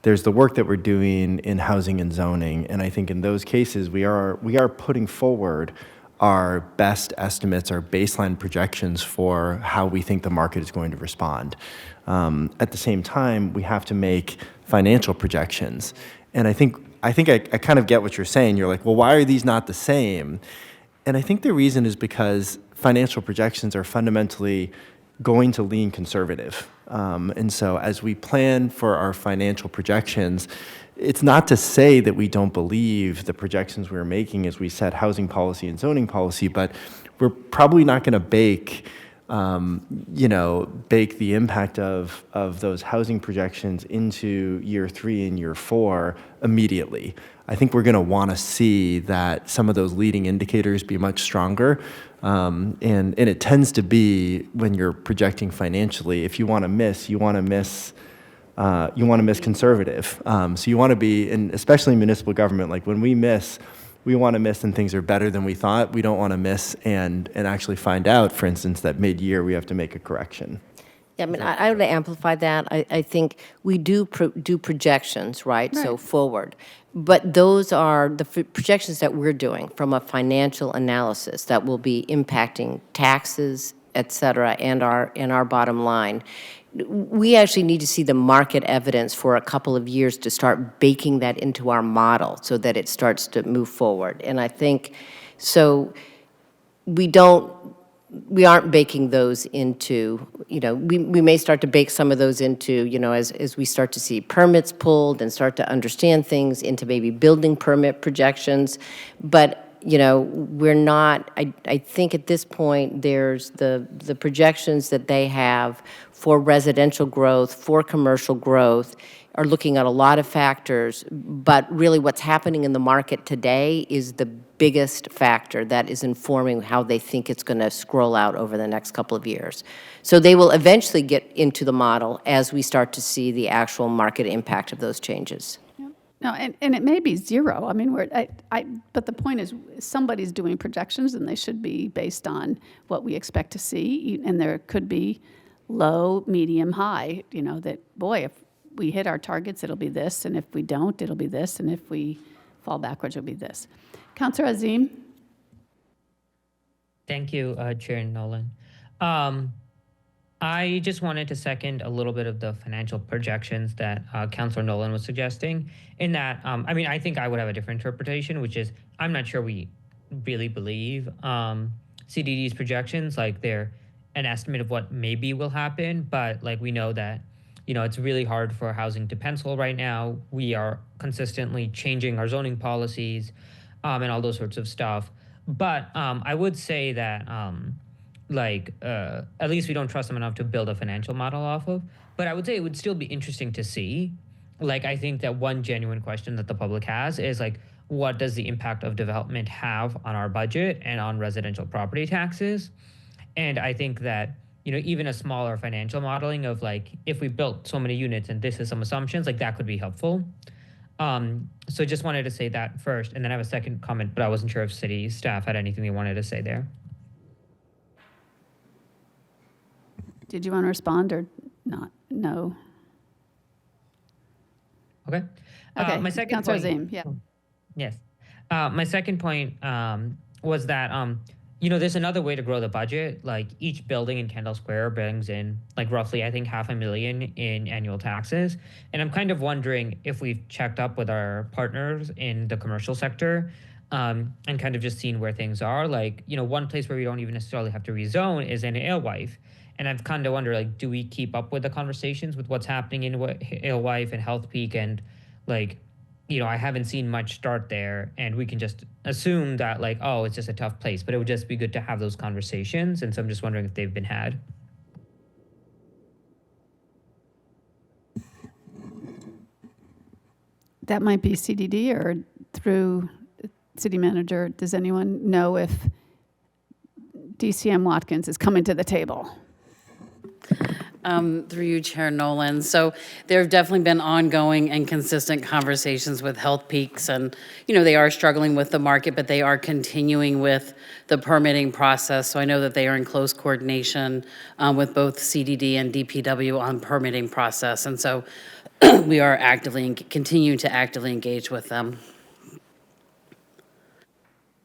There's the work that we're doing in housing and zoning, and I think in those cases we are putting forward our best estimates, our baseline projections for how we think the market is going to respond. At the same time, we have to make financial projections, and I think I kind of get what you're saying. You're like, well, why are these not the same? And I think the reason is because financial projections are fundamentally going to lean conservative. And so as we plan for our financial projections, it's not to say that we don't believe the projections we're making as we set housing policy and zoning policy, but we're probably not going to bake the impact of those housing projections into year 3 and year 4 immediately. I think we're going to want to see that some of those leading indicators be much stronger. And it tends to be when you're projecting financially, if you want to miss, you want to miss conservative. So you want to be, and especially in municipal government, like when we miss, we want to miss and things are better than we thought. We don't want to miss and actually find out, for instance, that mid-year we have to make a correction. Yeah, I mean, I would amplify that. I think we do projections, right? So forward. But those are the projections that we're doing from a financial analysis that will be impacting taxes, et cetera, and our bottom line. We actually need to see the market evidence for a couple of years to start baking that into our model so that it starts to move forward. And I think, so we aren't baking those into, we may start to bake some of those into, as we start to see permits pulled and start to understand things into maybe building permit projections. But we're not, I think at this point, there's the projections that they have for residential growth, for commercial growth, are looking at a lot of factors, but really what's happening in the market today is the biggest factor that is informing how they think it's going to scroll out over the next couple of years. So they will eventually get into the model as we start to see the actual market impact of those changes. No, and it may be zero. I mean, but the point is somebody's doing projections and they should be based on what we expect to see. And there could be low, medium, high, that, boy, if we hit our targets, it'll be this. And if we don't, it'll be this. And if we fall backwards, it'll be this. Councillor Azim? Thank you, Chair Nolan. I just wanted to second a little bit of the financial projections that Councillor Nolan was suggesting, in that, I think I would have a different interpretation, which is I'm not sure we really believe CDD's projections, like they're an estimate of what maybe will happen, but like we know that, it's really hard for housing to pencil right now. We are consistently changing our zoning policies and all those sorts of stuff. But I would say that at least we don't trust them enough to build a financial model off of. But I would say it would still be interesting to see. Like, I think that one genuine question that the public has is like, what does the impact of development have on our budget and on residential property taxes? And I think that, even a smaller financial modeling of like, if we built so many units and this is some assumptions, like that could be helpful. So just wanted to say that first, and then I have a second comment, but I wasn't sure if city staff had anything they wanted to say there. Did you want to respond or not? No. Okay. Okay. My second Councillor point. Azim, yeah. Yes. My second point was that there's another way to grow the budget. Like each building in Kendall Square brings in like roughly, I think, $500,000 in annual taxes. And I'm kind of wondering if we've checked up with our partners in the commercial sector and kind of just seen where things are. Like, one place where we don't even necessarily have to rezone is in Alewife. And I've kind of wondered, like, do we keep up with the conversations with what's happening in Alewife and Health Peak? And like, I haven't seen much start there, and we can just assume that like, oh, it's just a tough place, but it would just be good to have those conversations. And so I'm just wondering if they've been had. That might be CDD or through city manager. Does anyone know if DCM Watkins is coming to the table? Through you, Chair Nolan. So there have definitely been ongoing and consistent conversations with Health Peaks, and they are struggling with the market, but they are continuing with the permitting process. So I know that they are in close coordination with both CDD and DPW on permitting process, and so we are continuing to actively engage with them.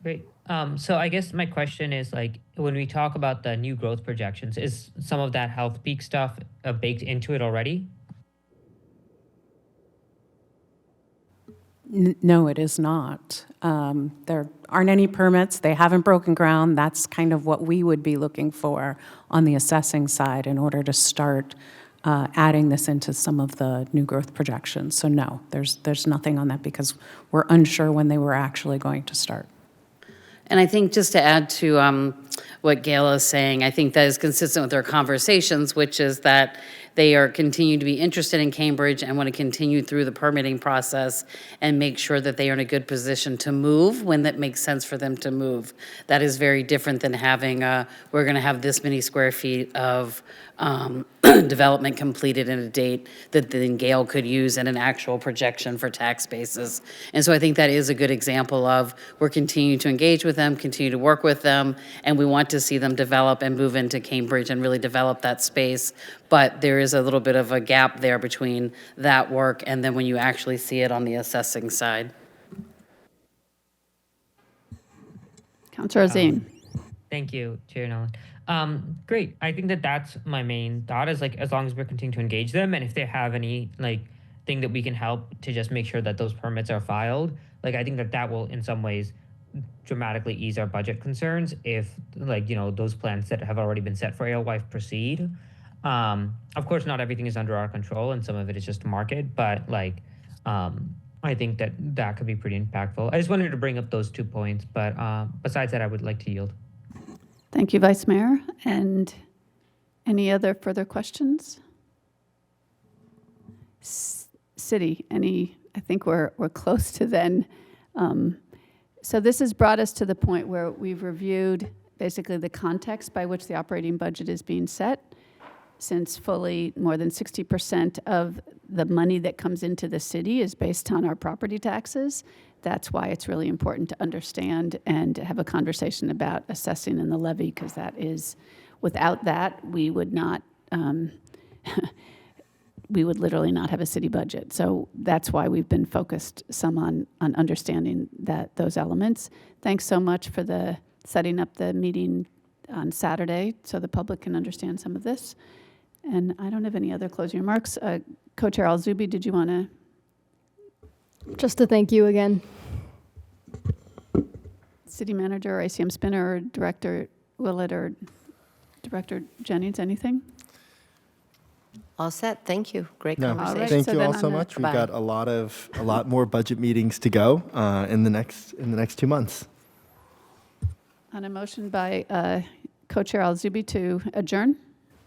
Great. So I guess my question is, like, when we talk about the new growth projections, is some of that Health Peak stuff baked into it already? No, it is not. There aren't any permits. They haven't broken ground. That's kind of what we would be looking for on the assessing side in order to start adding this into some of the new growth projections. So no, there's nothing on that because we're unsure when they were actually going to start. And I think just to add to what Gail is saying, I think that is consistent with our conversations, which is that they are continuing to be interested in Cambridge and want to continue through the permitting process and make sure that they are in a good position to move when that makes sense for them to move. That is very different than having, we're going to have this many square feet of development completed in a date that then Gail could use in an actual projection for tax bases. And so I think that is a good example of we're continuing to engage with them, continue to work with them, and we want to see them develop and move into Cambridge and really develop that space. But there is a little bit of a gap there between that work and then when you actually see it on the assessing side. Councilor Azim. Thank you, Chair Nolan. Great. I think that that's my main thought is like, as long as we're continuing to engage them, and if they have any like thing that we can help to just make sure that those permits are filed, like I think that that will in some ways dramatically ease our budget concerns if like, those plans that have already been set for Alewife proceed. Of course, not everything is under our control and some of it is just market, but like, I think that that could be pretty impactful. I just wanted to bring up those 2 points, but besides that, I would like to yield. Thank you, Vice Mayor. And any other further questions? City, I think we're close to then. So this has brought us to the point where we've reviewed basically the context by which the operating budget is being set. Since fully more than 60% of the money that comes into the city is based on our property taxes, that's why it's really important to understand and have a conversation about assessing and the levy, because that is, without that, we would not, we would literally not have a city budget. So that's why we've been focused some on understanding those elements. Thanks so much for setting up the meeting on Saturday so the public can understand some of this. And I don't have any other closing remarks. Co-Chair Al-Zubi, did you want to? Just to thank you again. City Manager, or ACM Spinner, or Director Willett, or Director Jennings, anything? All set. Thank you. Great No, conversation. right, thank so you then all so on the- much. We've Bye. got a lot more budget meetings to go in the next 2 months. On a motion by Co-Chair Al-Zubi to adjourn,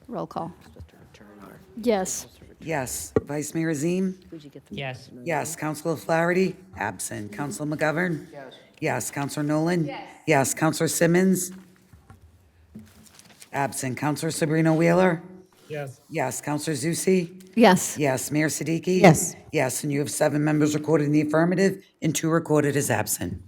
roll call. Yes. Yes. Vice Mayor Azim? Yes. Yes. Councilor Flaherty? Absent. Councilor McGovern? Yes. Councilor Nolan? Yes. Councilor Simmons? Absent. Councilor Sabrina Wheeler? Yes. Councilor Zusi? Yes. Yes. Mayor Siddiqui? Yes. Yes. And you have 7 members recorded in the affirmative and 2 recorded as absent.